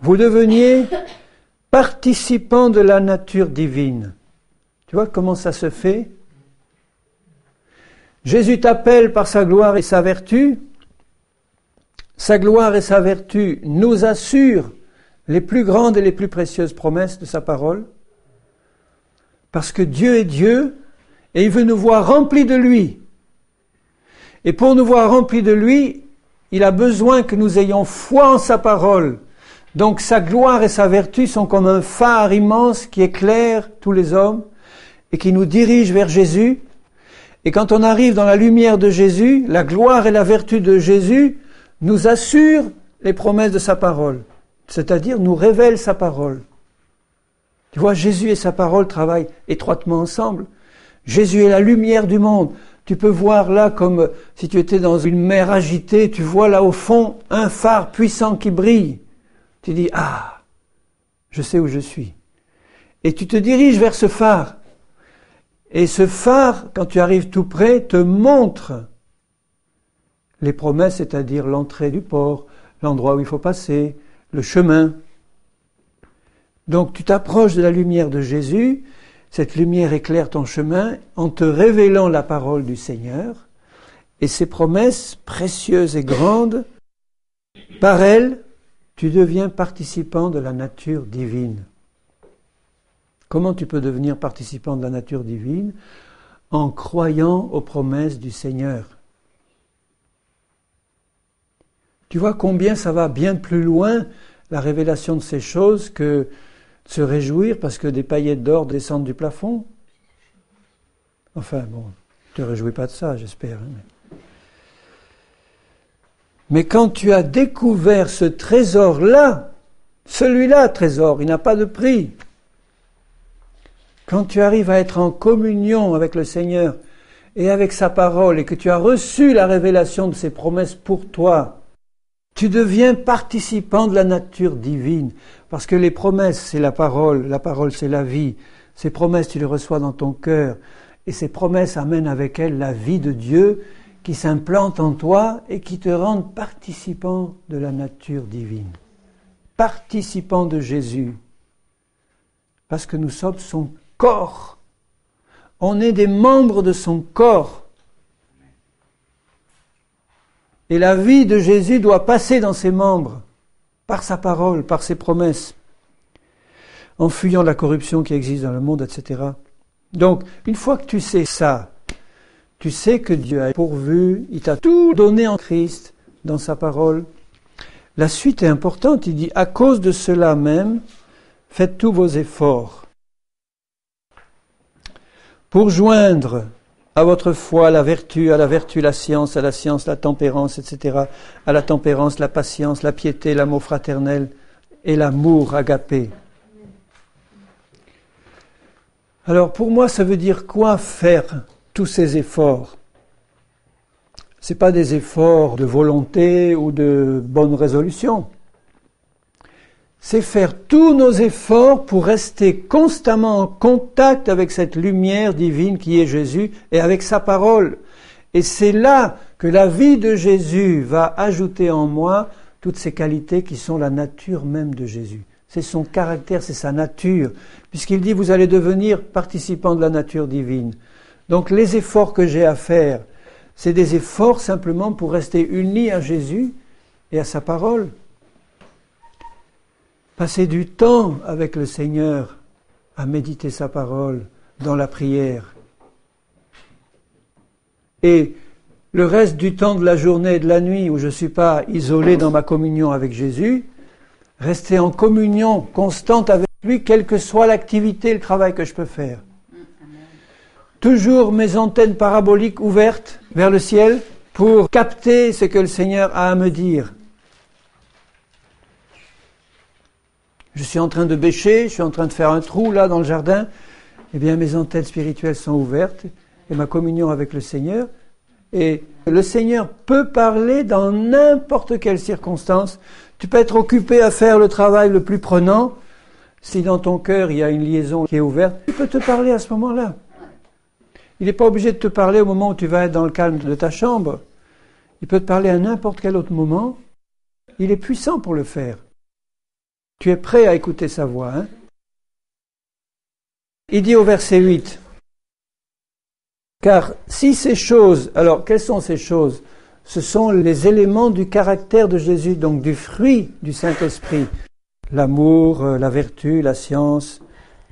vous deveniez participants de la nature divine. Tu vois comment ça se fait? Jésus t'appelle par sa gloire et sa vertu. Sa gloire et sa vertu nous assurent les plus grandes et les plus précieuses promesses de sa parole. Parce que Dieu est Dieu et il veut nous voir remplis de lui. Et pour nous voir remplis de lui, il a besoin que nous ayons foi en sa parole. Donc sa gloire et sa vertu sont comme un phare immense qui éclaire tous les hommes et qui nous dirige vers Jésus. Et quand on arrive dans la lumière de Jésus, la gloire et la vertu de Jésus nous assurent les promesses de sa parole. C'est-à-dire nous révèlent sa parole. Tu vois, Jésus et sa parole travaillent étroitement ensemble. Jésus est la lumière du monde. Tu peux voir là comme si tu étais dans une mer agitée, tu vois là au fond un phare puissant qui brille. Tu dis, ah, je sais où je suis. Et tu te diriges vers ce phare. Et ce phare, quand tu arrives tout près, te montre les promesses, c'est-à-dire l'entrée du port, l'endroit où il faut passer, le chemin. Donc tu t'approches de la lumière de Jésus, cette lumière éclaire ton chemin en te révélant la parole du Seigneur, et ces promesses précieuses et grandes, par elles, tu deviens participant de la nature divine. Comment tu peux devenir participant de la nature divine? En croyant aux promesses du Seigneur. Tu vois combien ça va bien plus loin, la révélation de ces choses, que de se réjouir parce que des paillettes d'or descendent du plafond. Enfin bon, tu ne te réjouis pas de ça, j'espère. Mais quand tu as découvert ce trésor-là, celui-là, trésor, il n'a pas de prix. Quand tu arrives à être en communion avec le Seigneur et avec sa parole et que tu as reçu la révélation de ses promesses pour toi, tu deviens participant de la nature divine. Parce que les promesses, c'est la parole c'est la vie. Ces promesses, tu les reçois dans ton cœur. Et ces promesses amènent avec elles la vie de Dieu qui s'implante en toi et qui te rendent participant de la nature divine. Participant de Jésus. Parce que nous sommes son corps. On est des membres de son corps. Et la vie de Jésus doit passer dans ses membres, par sa parole, par ses promesses, en fuyant la corruption qui existe dans le monde, etc. Donc, une fois que tu sais ça, tu sais que Dieu a pourvu, il t'a tout donné en Christ, dans sa parole. La suite est importante, il dit, à cause de cela même, faites tous vos efforts pour joindre à votre foi à la vertu la science, à la science la tempérance, etc. À la tempérance la patience, la piété, l'amour fraternel et l'amour agapé. Alors pour moi, ça veut dire quoi faire tous ces efforts? Ce n'est pas des efforts de volonté ou de bonne résolution. C'est faire tous nos efforts pour rester constamment en contact avec cette lumière divine qui est Jésus et avec sa parole. Et c'est là que la vie de Jésus va ajouter en moi toutes ces qualités qui sont la nature même de Jésus. C'est son caractère, c'est sa nature, puisqu'il dit vous allez devenir participants de la nature divine. Donc les efforts que j'ai à faire, c'est des efforts simplement pour rester unis à Jésus et à sa parole. Passer du temps avec le Seigneur à méditer sa parole dans la prière. Et le reste du temps de la journée et de la nuit où je ne suis pas isolé dans ma communion avec Jésus, rester en communion constante avec lui, quelle que soit l'activité et le travail que je peux faire. Toujours mes antennes paraboliques ouvertes vers le ciel pour capter ce que le Seigneur a à me dire. Je suis en train de bêcher, je suis en train de faire un trou là dans le jardin, eh bien mes antennes spirituelles sont ouvertes et ma communion avec le Seigneur Et le Seigneur peut parler dans n'importe quelle circonstance. Tu peux être occupé à faire le travail le plus prenant. Si dans ton cœur il y a une liaison qui est ouverte, il peut te parler à ce moment-là. Il n'est pas obligé de te parler au moment où tu vas être dans le calme de ta chambre. Il peut te parler à n'importe quel autre moment. Il est puissant pour le faire. Tu es prêt à écouter sa voix, hein? Il dit au verset 8, « Car si ces choses... » Alors, quelles sont ces choses? Ce sont les éléments du caractère de Jésus, donc du fruit du Saint-Esprit. L'amour, la vertu, la science,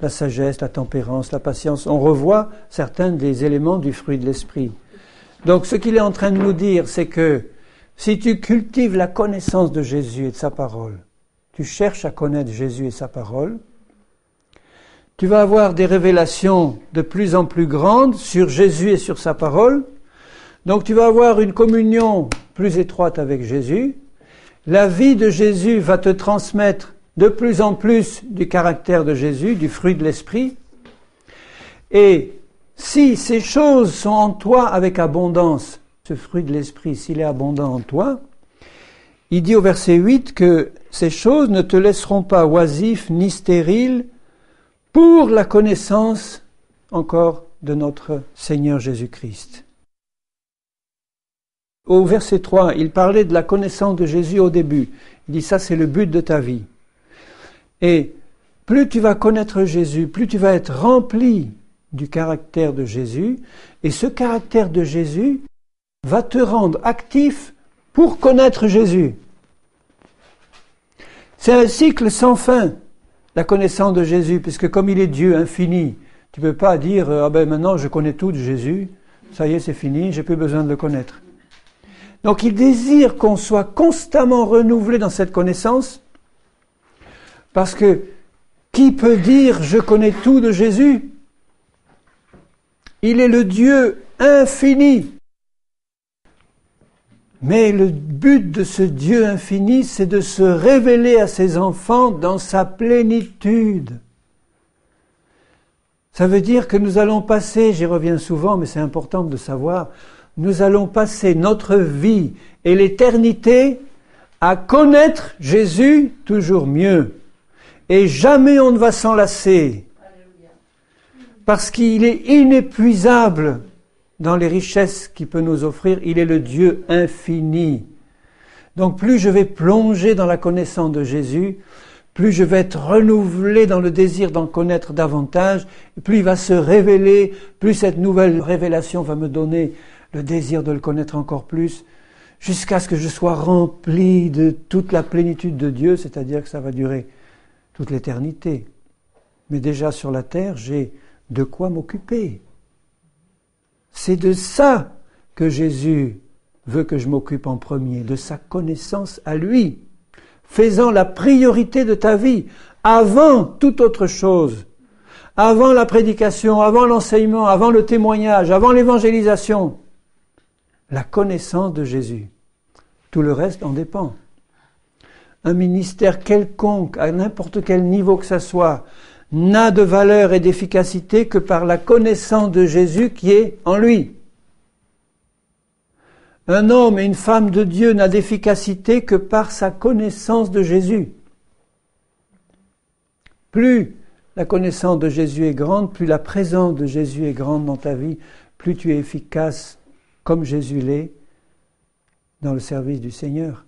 la sagesse, la tempérance, la patience. On revoit certains des éléments du fruit de l'Esprit. Donc, ce qu'il est en train de nous dire, c'est que si tu cultives la connaissance de Jésus et de sa parole, tu cherches à connaître Jésus et sa parole, tu vas avoir des révélations de plus en plus grandes sur Jésus et sur sa parole. Donc tu vas avoir une communion plus étroite avec Jésus. La vie de Jésus va te transmettre de plus en plus du caractère de Jésus, du fruit de l'Esprit. Et si ces choses sont en toi avec abondance, ce fruit de l'Esprit, s'il est abondant en toi, il dit au verset 8 que ces choses ne te laisseront pas oisif ni stérile pour la connaissance encore de notre Seigneur Jésus-Christ. Au verset 3, il parlait de la connaissance de Jésus au début. Il dit ça, c'est le but de ta vie. Et plus tu vas connaître Jésus, plus tu vas être rempli du caractère de Jésus, et ce caractère de Jésus va te rendre actif pour connaître Jésus. C'est un cycle sans fin, la connaissance de Jésus, puisque comme il est Dieu infini, tu ne peux pas dire « Ah ben maintenant je connais tout de Jésus, ça y est c'est fini, j'ai plus besoin de le connaître ». Donc il désire qu'on soit constamment renouvelé dans cette connaissance, parce que qui peut dire « Je connais tout de Jésus » ? Il est le Dieu infini. Mais le but de ce Dieu infini, c'est de se révéler à ses enfants dans sa plénitude. Ça veut dire que nous allons passer, j'y reviens souvent, mais c'est important de savoir, nous allons passer notre vie et l'éternité à connaître Jésus toujours mieux. Et jamais on ne va s'en lasser. Parce qu'il est inépuisable dans les richesses qu'il peut nous offrir. Il est le Dieu infini. Donc plus je vais plonger dans la connaissance de Jésus, plus je vais être renouvelé dans le désir d'en connaître davantage, plus il va se révéler, plus cette nouvelle révélation va me donner le désir de le connaître encore plus, jusqu'à ce que je sois rempli de toute la plénitude de Dieu, c'est-à-dire que ça va durer toute l'éternité. Mais déjà sur la terre, j'ai de quoi m'occuper. C'est de ça que Jésus veut que je m'occupe en premier, de sa connaissance à lui, faisant la priorité de ta vie, avant toute autre chose, avant la prédication, avant l'enseignement, avant le témoignage, avant l'évangélisation, la connaissance de Jésus. Tout le reste en dépend. Un ministère quelconque, à n'importe quel niveau que ça soit, n'a de valeur et d'efficacité que par la connaissance de Jésus qui est en lui. Un homme et une femme de Dieu n'a d'efficacité que par sa connaissance de Jésus. Plus la connaissance de Jésus est grande, plus la présence de Jésus est grande dans ta vie, plus tu es efficace comme Jésus l'est dans le service du Seigneur.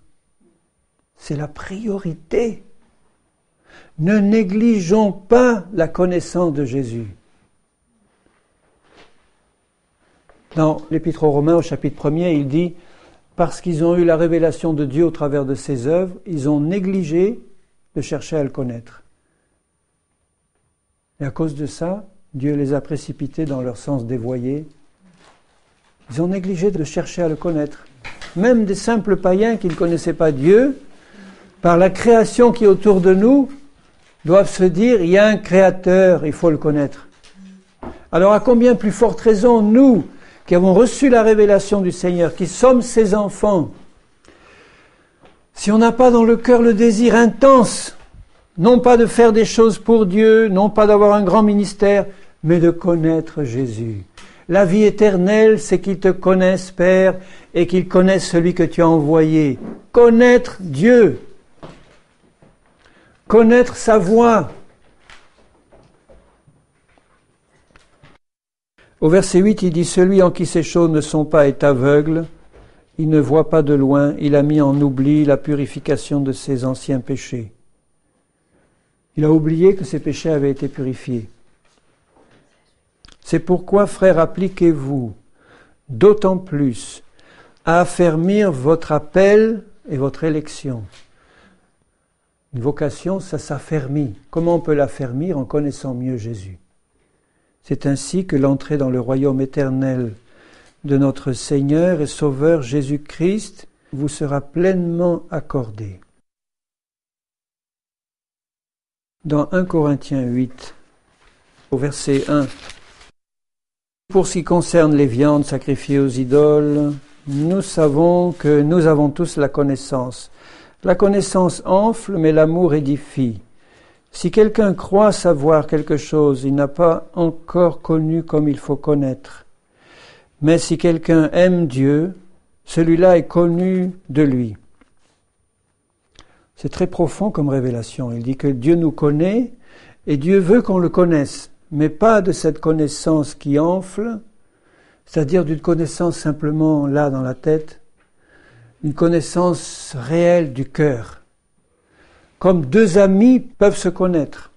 C'est la priorité. Ne négligeons pas la connaissance de Jésus. Dans l'Épître aux Romains, au chapitre 1er, il dit « Parce qu'ils ont eu la révélation de Dieu au travers de ses œuvres, ils ont négligé de chercher à le connaître. Et à cause de ça, Dieu les a précipités dans leur sens dévoyé. Ils ont négligé de chercher à le connaître. Même des simples païens qui ne connaissaient pas Dieu, par la création qui est autour de nous, doivent se dire, il y a un créateur, il faut le connaître. Alors à combien plus forte raison, nous, qui avons reçu la révélation du Seigneur, qui sommes ses enfants, si on n'a pas dans le cœur le désir intense, non pas de faire des choses pour Dieu, non pas d'avoir un grand ministère, mais de connaître Jésus. La vie éternelle, c'est qu'ils te connaissent, Père, et qu'ils connaissent celui que tu as envoyé. Connaître Dieu. Connaître sa voix. Au verset 8, il dit « Celui en qui ces choses ne sont pas est aveugle, il ne voit pas de loin, il a mis en oubli la purification de ses anciens péchés. » Il a oublié que ses péchés avaient été purifiés. C'est pourquoi, frères, appliquez-vous d'autant plus à affermir votre appel et votre élection. Une vocation, ça s'affermit. Comment on peut l'affermir? En connaissant mieux Jésus. C'est ainsi que l'entrée dans le royaume éternel de notre Seigneur et Sauveur Jésus-Christ vous sera pleinement accordée. Dans 1 Corinthiens 8, au verset 1, pour ce qui concerne les viandes sacrifiées aux idoles, nous savons que nous avons tous la connaissance. La connaissance enfle, mais l'amour édifie. Si quelqu'un croit savoir quelque chose, il n'a pas encore connu comme il faut connaître. Mais si quelqu'un aime Dieu, celui-là est connu de lui. C'est très profond comme révélation. Il dit que Dieu nous connaît et Dieu veut qu'on le connaisse, mais pas de cette connaissance qui enfle, c'est-à-dire d'une connaissance simplement là dans la tête, une connaissance réelle du cœur. Comme deux amis peuvent se connaître.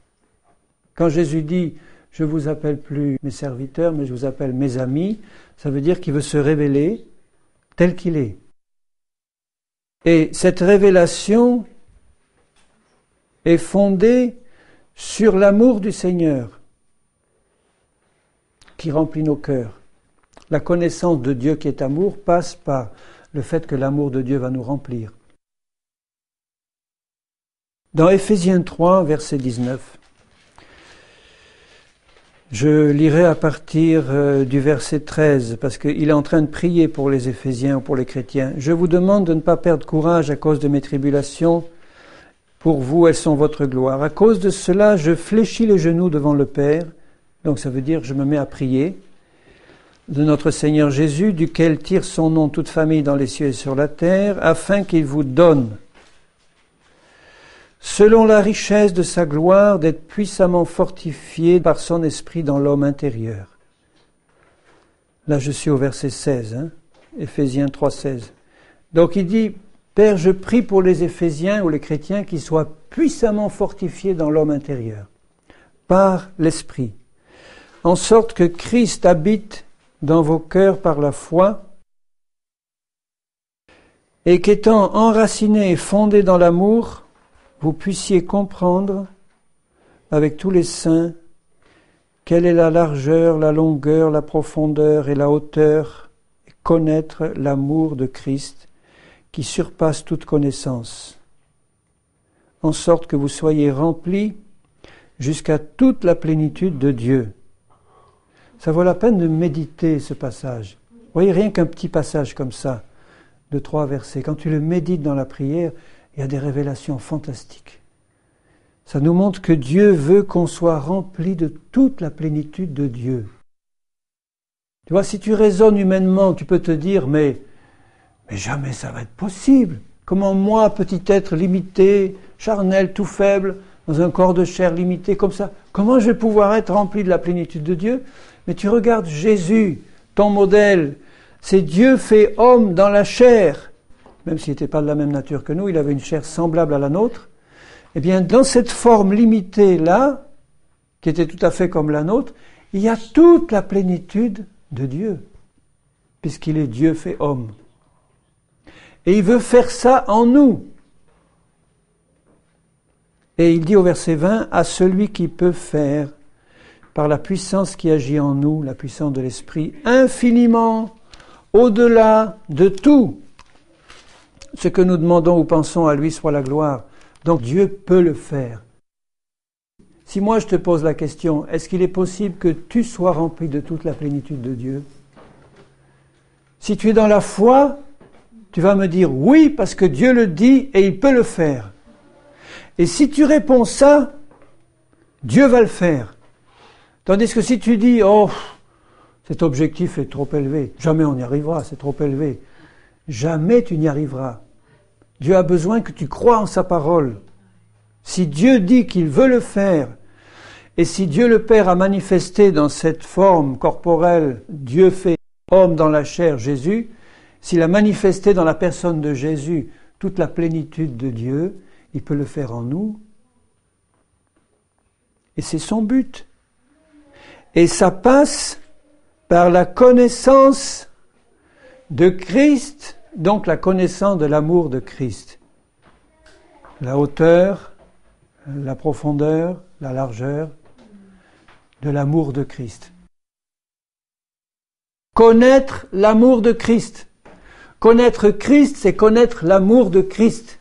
Quand Jésus dit « Je ne vous appelle plus mes serviteurs, mais je vous appelle mes amis », ça veut dire qu'il veut se révéler tel qu'il est. Et cette révélation est fondée sur l'amour du Seigneur qui remplit nos cœurs. La connaissance de Dieu qui est amour passe par le fait que l'amour de Dieu va nous remplir. Dans Éphésiens 3, verset 19, je lirai à partir du verset 13, parce qu'il est en train de prier pour les Éphésiens ou pour les chrétiens. « Je vous demande de ne pas perdre courage à cause de mes tribulations. Pour vous, elles sont votre gloire. À cause de cela, je fléchis les genoux devant le Père. » Donc ça veut dire que je me mets à prier. « De notre Seigneur Jésus, duquel tire son nom toute famille dans les cieux et sur la terre, afin qu'il vous donne, selon la richesse de sa gloire, d'être puissamment fortifié par son esprit dans l'homme intérieur. » Là, je suis au verset 16, Éphésiens 3, 16. Donc il dit, Père, je prie pour les Éphésiens ou les chrétiens qui soient puissamment fortifiés dans l'homme intérieur, par l'esprit, en sorte que Christ habite dans vos cœurs par la foi, et qu'étant enracinés et fondés dans l'amour, vous puissiez comprendre avec tous les saints quelle est la largeur, la longueur, la profondeur et la hauteur, et connaître l'amour de Christ qui surpasse toute connaissance, en sorte que vous soyez remplis jusqu'à toute la plénitude de Dieu. Ça vaut la peine de méditer ce passage. Vous voyez, rien qu'un petit passage comme ça, de 3 versets, quand tu le médites dans la prière, il y a des révélations fantastiques. Ça nous montre que Dieu veut qu'on soit rempli de toute la plénitude de Dieu. Tu vois, si tu raisonnes humainement, tu peux te dire, mais jamais ça va être possible. Comment moi, petit être limité, charnel, tout faible, dans un corps de chair limité comme ça, comment je vais pouvoir être rempli de la plénitude de Dieu? Mais tu regardes Jésus, ton modèle, c'est Dieu fait homme dans la chair. Même s'il n'était pas de la même nature que nous, il avait une chair semblable à la nôtre. Eh bien, dans cette forme limitée-là, qui était tout à fait comme la nôtre, il y a toute la plénitude de Dieu, puisqu'il est Dieu fait homme. Et il veut faire ça en nous. Et il dit au verset 20, « À celui qui peut faire, par la puissance qui agit en nous, la puissance de l'Esprit, infiniment, au-delà de tout, ce que nous demandons ou pensons, à lui soit la gloire. » Donc Dieu peut le faire. Si moi je te pose la question, est-ce qu'il est possible que tu sois rempli de toute la plénitude de Dieu? Si tu es dans la foi, tu vas me dire oui parce que Dieu le dit et il peut le faire. Et si tu réponds ça, Dieu va le faire. Tandis que si tu dis, oh, Cet objectif est trop élevé. Jamais on y arrivera, c'est trop élevé. Jamais tu n'y arriveras. Dieu a besoin que tu crois en sa parole. Si Dieu dit qu'il veut le faire, et si Dieu le Père a manifesté dans cette forme corporelle, Dieu fait homme dans la chair, Jésus, s'il a manifesté dans la personne de Jésus toute la plénitude de Dieu, il peut le faire en nous. Et c'est son but. Et ça passe par la connaissance de Christ, donc la connaissance de l'amour de Christ. La hauteur, la profondeur, la largeur de l'amour de Christ. Connaître l'amour de Christ. Connaître Christ, c'est connaître l'amour de Christ.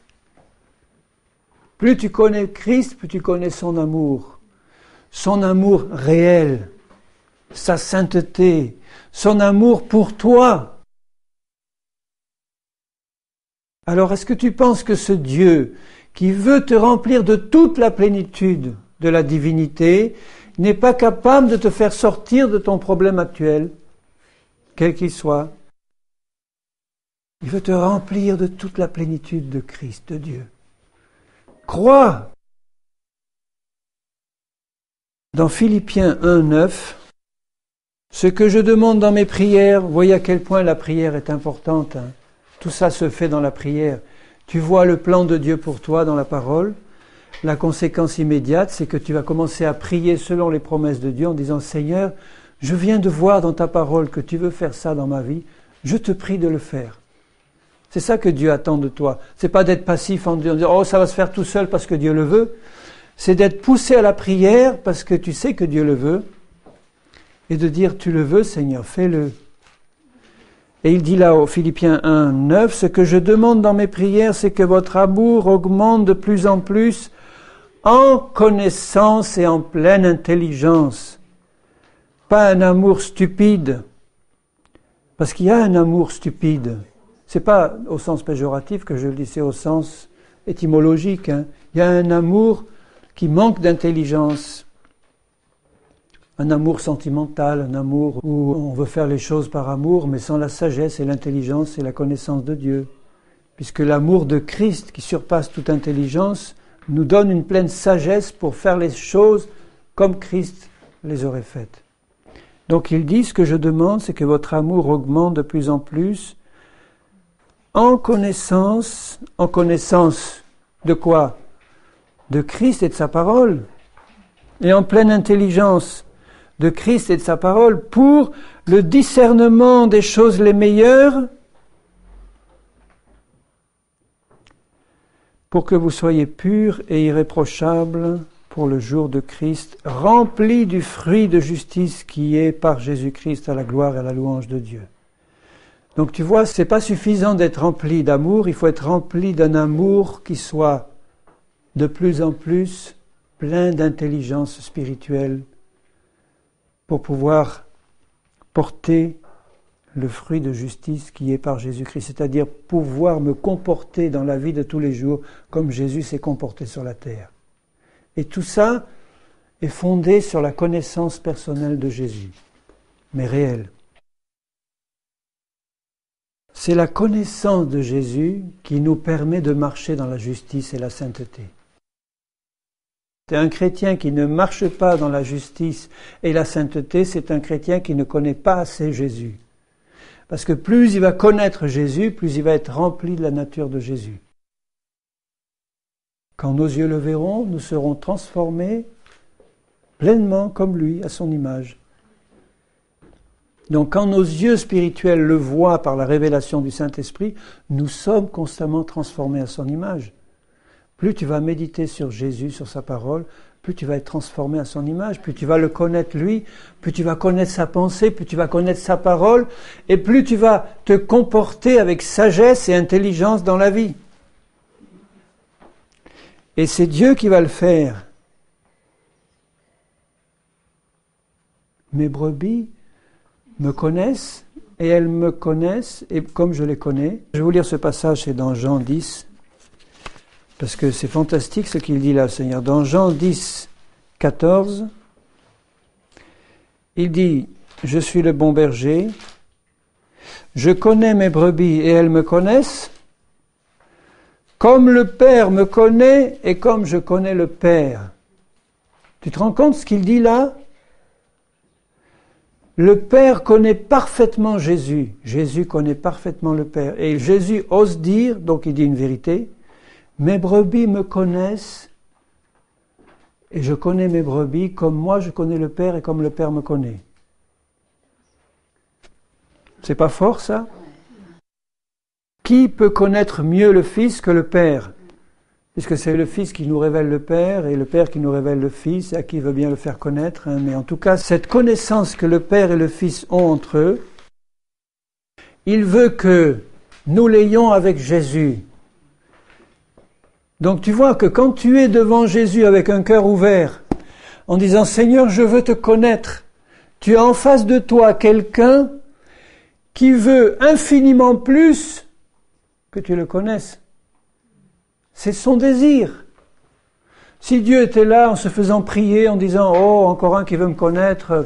Plus tu connais Christ, plus tu connais son amour réel, sa sainteté, son amour pour toi. Alors, est-ce que tu penses que ce Dieu qui veut te remplir de toute la plénitude de la divinité n'est pas capable de te faire sortir de ton problème actuel, quel qu'il soit? Il veut te remplir de toute la plénitude de Christ, de Dieu. Crois. Dans Philippiens 1:9, ce que je demande dans mes prières, voyez à quel point la prière est importante. Tout ça se fait dans la prière. Tu vois le plan de Dieu pour toi dans la parole. La conséquence immédiate, c'est que tu vas commencer à prier selon les promesses de Dieu en disant « Seigneur, je viens de voir dans ta parole que tu veux faire ça dans ma vie. Je te prie de le faire. » C'est ça que Dieu attend de toi. C'est pas d'être passif en disant « Oh, ça va se faire tout seul parce que Dieu le veut. » C'est d'être poussé à la prière parce que tu sais que Dieu le veut. Et de dire « Tu le veux, Seigneur, fais-le. » Et il dit là au Philippiens 1:9, « Ce que je demande dans mes prières, c'est que votre amour augmente de plus en plus en connaissance et en pleine intelligence. » Pas un amour stupide, parce qu'il y a un amour stupide. C'est pas au sens péjoratif que je le dis, c'est au sens étymologique. Il y a un amour qui manque d'intelligence. Un amour sentimental, un amour où on veut faire les choses par amour, mais sans la sagesse et l'intelligence et la connaissance de Dieu. Puisque l'amour de Christ, qui surpasse toute intelligence, nous donne une pleine sagesse pour faire les choses comme Christ les aurait faites. Donc il dit, ce que je demande, c'est que votre amour augmente de plus en plus en connaissance de quoi? De Christ et de sa parole. Et en pleine intelligence de Christ et de sa parole pour le discernement des choses les meilleures, pour que vous soyez purs et irréprochables pour le jour de Christ, remplis du fruit de justice qui est par Jésus-Christ à la gloire et à la louange de Dieu. Donc tu vois, c'est pas suffisant d'être rempli d'amour, il faut être rempli d'un amour qui soit de plus en plus plein d'intelligence spirituelle pour pouvoir porter le fruit de justice qui est par Jésus-Christ, c'est-à-dire pouvoir me comporter dans la vie de tous les jours comme Jésus s'est comporté sur la terre. Et tout ça est fondé sur la connaissance personnelle de Jésus, mais réelle. C'est la connaissance de Jésus qui nous permet de marcher dans la justice et la sainteté. C'est un chrétien qui ne marche pas dans la justice et la sainteté, c'est un chrétien qui ne connaît pas assez Jésus. Parce que plus il va connaître Jésus, plus il va être rempli de la nature de Jésus. Quand nos yeux le verront, nous serons transformés pleinement comme lui, à son image. Donc quand nos yeux spirituels le voient par la révélation du Saint-Esprit, nous sommes constamment transformés à son image. Plus tu vas méditer sur Jésus, sur sa parole, plus tu vas être transformé à son image, plus tu vas le connaître lui, plus tu vas connaître sa pensée, plus tu vas connaître sa parole, et plus tu vas te comporter avec sagesse et intelligence dans la vie. Et c'est Dieu qui va le faire. Mes brebis me connaissent, et elles me connaissent, et comme je les connais. Je vais vous lire ce passage, c'est dans Jean 10, parce que c'est fantastique ce qu'il dit là, Seigneur. Dans Jean 10, 14, il dit je suis le bon berger, je connais mes brebis et elles me connaissent, comme le Père me connaît et comme je connais le Père. Tu te rends compte ce qu'il dit là? Le Père connaît parfaitement Jésus. Jésus connaît parfaitement le Père. Et Jésus ose dire, donc il dit une vérité, mes brebis me connaissent et je connais mes brebis comme moi je connais le Père et comme le Père me connaît. C'est pas fort ça? Qui peut connaître mieux le Fils que le Père? Puisque c'est le Fils qui nous révèle le Père et le Père qui nous révèle le Fils, et à qui veut bien le faire connaître. Mais en tout cas, cette connaissance que le Père et le Fils ont entre eux, il veut que nous l'ayons avec Jésus. Donc tu vois que quand tu es devant Jésus avec un cœur ouvert, en disant « Seigneur, je veux te connaître », tu as en face de toi quelqu'un qui veut infiniment plus que tu le connaisses. C'est son désir. Si Dieu était là en se faisant prier, en disant « Oh, encore un qui veut me connaître,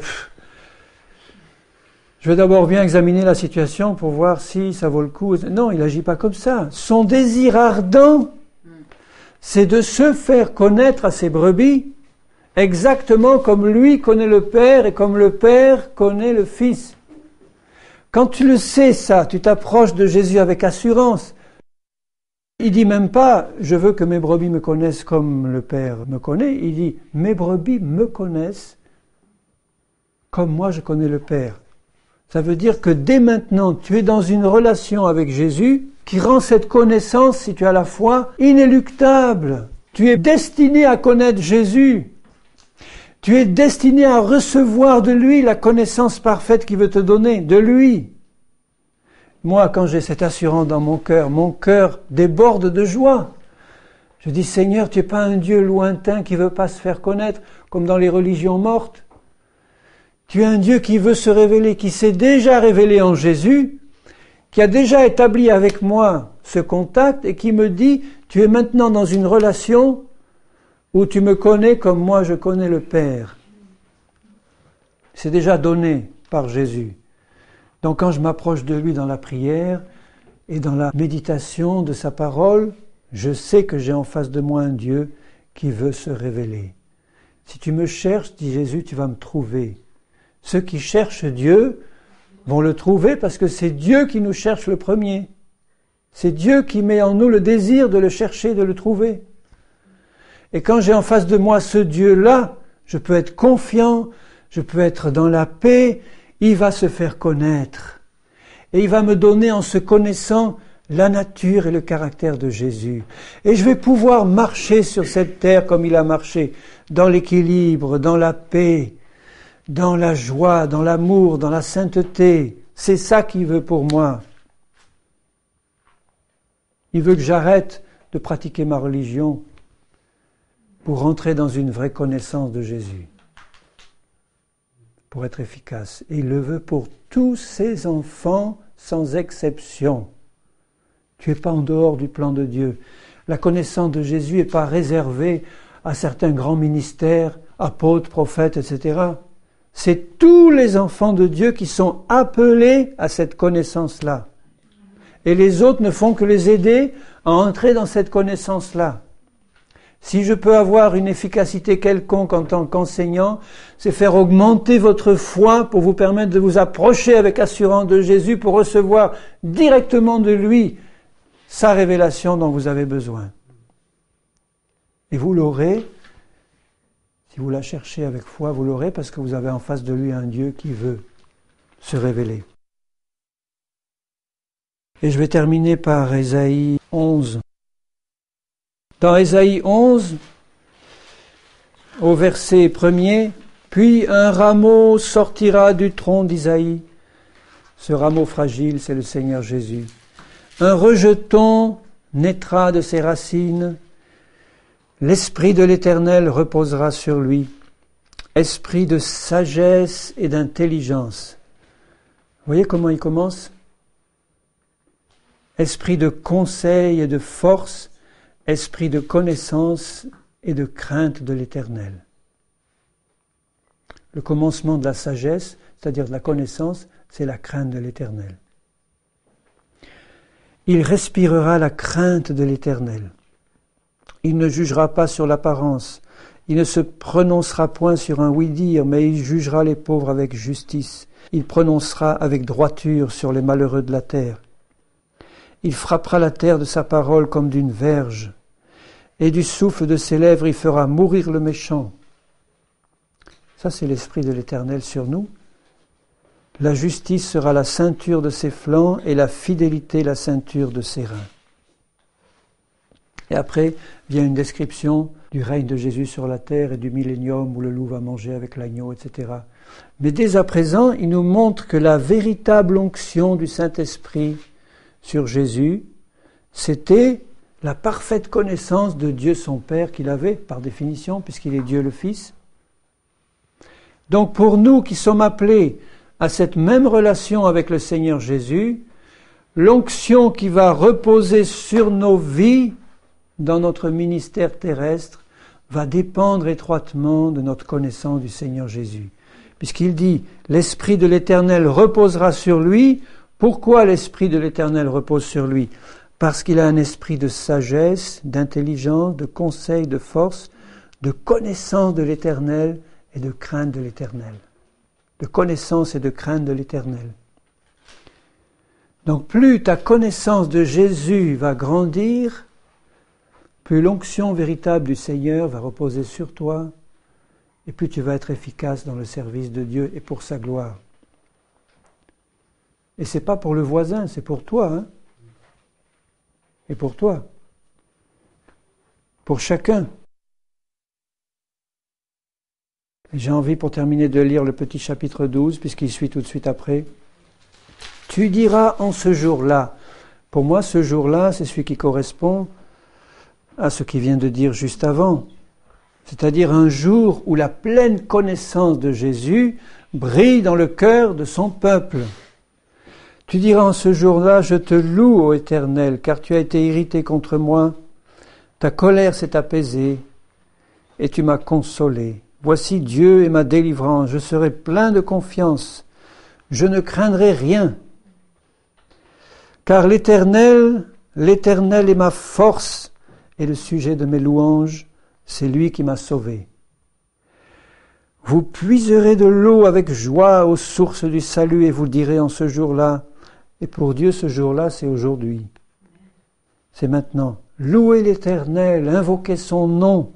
je vais d'abord bien examiner la situation pour voir si ça vaut le coup. » Non, il n'agit pas comme ça. Son désir ardent, c'est de se faire connaître à ses brebis, exactement comme lui connaît le Père et comme le Père connaît le Fils. Quand tu le sais ça, tu t'approches de Jésus avec assurance. Il dit même pas « je veux que mes brebis me connaissent comme le Père me connaît ». Il dit « mes brebis me connaissent comme moi je connais le Père ». Ça veut dire que dès maintenant, tu es dans une relation avec Jésus qui rend cette connaissance, si tu as la foi, inéluctable. Tu es destiné à connaître Jésus. Tu es destiné à recevoir de lui la connaissance parfaite qu'il veut te donner, de lui. Moi, quand j'ai cette assurance dans mon cœur déborde de joie. Je dis, Seigneur, tu n'es pas un Dieu lointain qui ne veut pas se faire connaître, comme dans les religions mortes. Tu es un Dieu qui veut se révéler, qui s'est déjà révélé en Jésus, qui a déjà établi avec moi ce contact et qui me dit, tu es maintenant dans une relation où tu me connais comme moi je connais le Père. C'est déjà donné par Jésus. Donc quand je m'approche de lui dans la prière et dans la méditation de sa parole, je sais que j'ai en face de moi un Dieu qui veut se révéler. Si tu me cherches, dit Jésus, tu vas me trouver. Ceux qui cherchent Dieu vont le trouver parce que c'est Dieu qui nous cherche le premier. C'est Dieu qui met en nous le désir de le chercher, de le trouver. Et quand j'ai en face de moi ce Dieu-là, je peux être confiant, je peux être dans la paix, il va se faire connaître. Et il va me donner en se connaissant la nature et le caractère de Jésus. Et je vais pouvoir marcher sur cette terre comme il a marché, dans l'équilibre, dans la paix, dans la joie, dans l'amour, dans la sainteté. C'est ça qu'il veut pour moi. Il veut que j'arrête de pratiquer ma religion pour rentrer dans une vraie connaissance de Jésus, pour être efficace. Et il le veut pour tous ses enfants, sans exception. Tu n'es pas en dehors du plan de Dieu. La connaissance de Jésus n'est pas réservée à certains grands ministères, apôtres, prophètes, etc. C'est tous les enfants de Dieu qui sont appelés à cette connaissance-là. Et les autres ne font que les aider à entrer dans cette connaissance-là. Si je peux avoir une efficacité quelconque en tant qu'enseignant, c'est faire augmenter votre foi pour vous permettre de vous approcher avec assurance de Jésus pour recevoir directement de lui sa révélation dont vous avez besoin. Et vous l'aurez, si vous la cherchez avec foi, vous l'aurez parce que vous avez en face de lui un Dieu qui veut se révéler. Et je vais terminer par Ésaïe 11. Dans Ésaïe 11, au verset 1er, « Puis un rameau sortira du tronc d'Isaïe. » Ce rameau fragile, c'est le Seigneur Jésus. « Un rejeton naîtra de ses racines. L'Esprit de l'Éternel reposera sur lui. Esprit de sagesse et d'intelligence. » Vous voyez comment il commence ? Esprit de conseil et de force, esprit de connaissance et de crainte de l'Éternel. Le commencement de la sagesse, c'est-à-dire de la connaissance, c'est la crainte de l'Éternel. Il respirera la crainte de l'Éternel. Il ne jugera pas sur l'apparence. Il ne se prononcera point sur un oui-dire, mais il jugera les pauvres avec justice. Il prononcera avec droiture sur les malheureux de la terre. Il frappera la terre de sa parole comme d'une verge, et du souffle de ses lèvres il fera mourir le méchant. Ça, c'est l'Esprit de l'Éternel sur nous. La justice sera la ceinture de ses flancs et la fidélité la ceinture de ses reins. Et après vient une description du règne de Jésus sur la terre et du millénium où le loup va manger avec l'agneau, etc. Mais dès à présent, il nous montre que la véritable onction du Saint-Esprit sur Jésus, c'était la parfaite connaissance de Dieu son Père qu'il avait, par définition, puisqu'il est Dieu le Fils. Donc pour nous qui sommes appelés à cette même relation avec le Seigneur Jésus, l'onction qui va reposer sur nos vies dans notre ministère terrestre va dépendre étroitement de notre connaissance du Seigneur Jésus. Puisqu'il dit « L'Esprit de l'Éternel reposera sur lui ». Pourquoi l'Esprit de l'Éternel repose sur lui ? Parce qu'il a un esprit de sagesse, d'intelligence, de conseil, de force, de connaissance de l'Éternel et de crainte de l'Éternel. De connaissance et de crainte de l'Éternel. Donc plus ta connaissance de Jésus va grandir, plus l'onction véritable du Seigneur va reposer sur toi, et plus tu vas être efficace dans le service de Dieu et pour sa gloire. Et c'est pas pour le voisin, c'est pour toi, hein. Et pour toi. Pour chacun. Et j'ai envie, pour terminer, de lire le petit chapitre 12, puisqu'il suit tout de suite après. Tu diras en ce jour-là. Pour moi, ce jour-là, c'est celui qui correspond à ce qu'il vient de dire juste avant. C'est-à-dire un jour où la pleine connaissance de Jésus brille dans le cœur de son peuple. Tu diras en ce jour-là, je te loue, ô Éternel, car tu as été irrité contre moi. Ta colère s'est apaisée et tu m'as consolé. Voici Dieu est ma délivrance, je serai plein de confiance. Je ne craindrai rien. Car l'Éternel est ma force et le sujet de mes louanges, c'est lui qui m'a sauvé. Vous puiserez de l'eau avec joie aux sources du salut et vous direz en ce jour-là, et pour Dieu ce jour-là c'est aujourd'hui, c'est maintenant. Louez l'Éternel, invoquez son nom,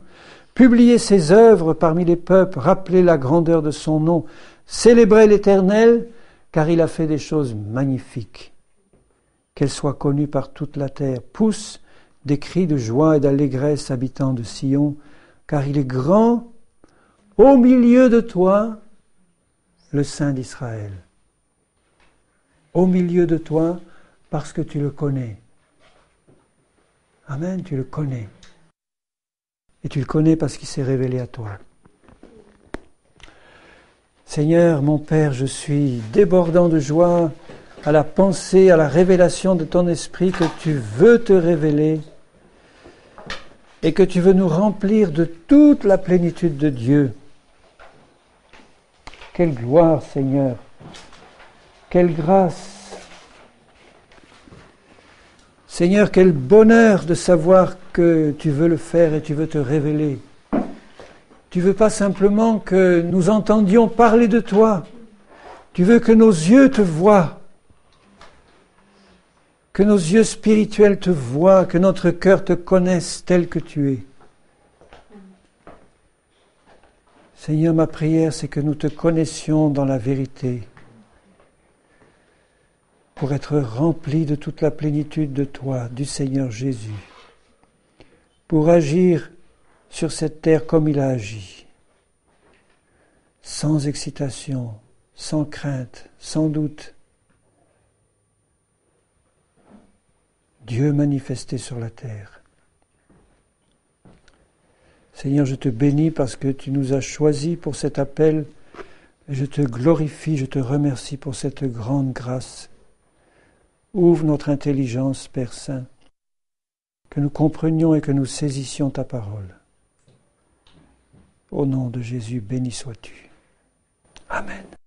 publiez ses œuvres parmi les peuples, rappelez la grandeur de son nom, célébrez l'Éternel, car il a fait des choses magnifiques. Qu'elle soit connue par toute la terre. Pousse des cris de joie et d'allégresse, habitants de Sion, car il est grand au milieu de toi, le Saint d'Israël. Au milieu de toi, parce que tu le connais. Amen, tu le connais. Et tu le connais parce qu'il s'est révélé à toi. Seigneur, mon Père, je suis débordant de joie à la pensée, à la révélation de ton esprit que tu veux te révéler et que tu veux nous remplir de toute la plénitude de Dieu. Quelle gloire, Seigneur! Quelle grâce! Seigneur, quel bonheur de savoir que tu veux le faire et tu veux te révéler. Tu veux pas simplement que nous entendions parler de toi. Tu veux que nos yeux te voient. Que nos yeux spirituels te voient, que notre cœur te connaisse tel que tu es. Seigneur, ma prière, c'est que nous te connaissions dans la vérité, pour être remplis de toute la plénitude de toi, du Seigneur Jésus, pour agir sur cette terre comme il a agi, sans excitation, sans crainte, sans doute. Dieu manifesté sur la terre. Seigneur, je te bénis parce que tu nous as choisis pour cet appel et je te glorifie, je te remercie pour cette grande grâce. Ouvre notre intelligence, Père Saint, que nous comprenions et que nous saisissions ta parole. Au nom de Jésus, béni sois-tu. Amen.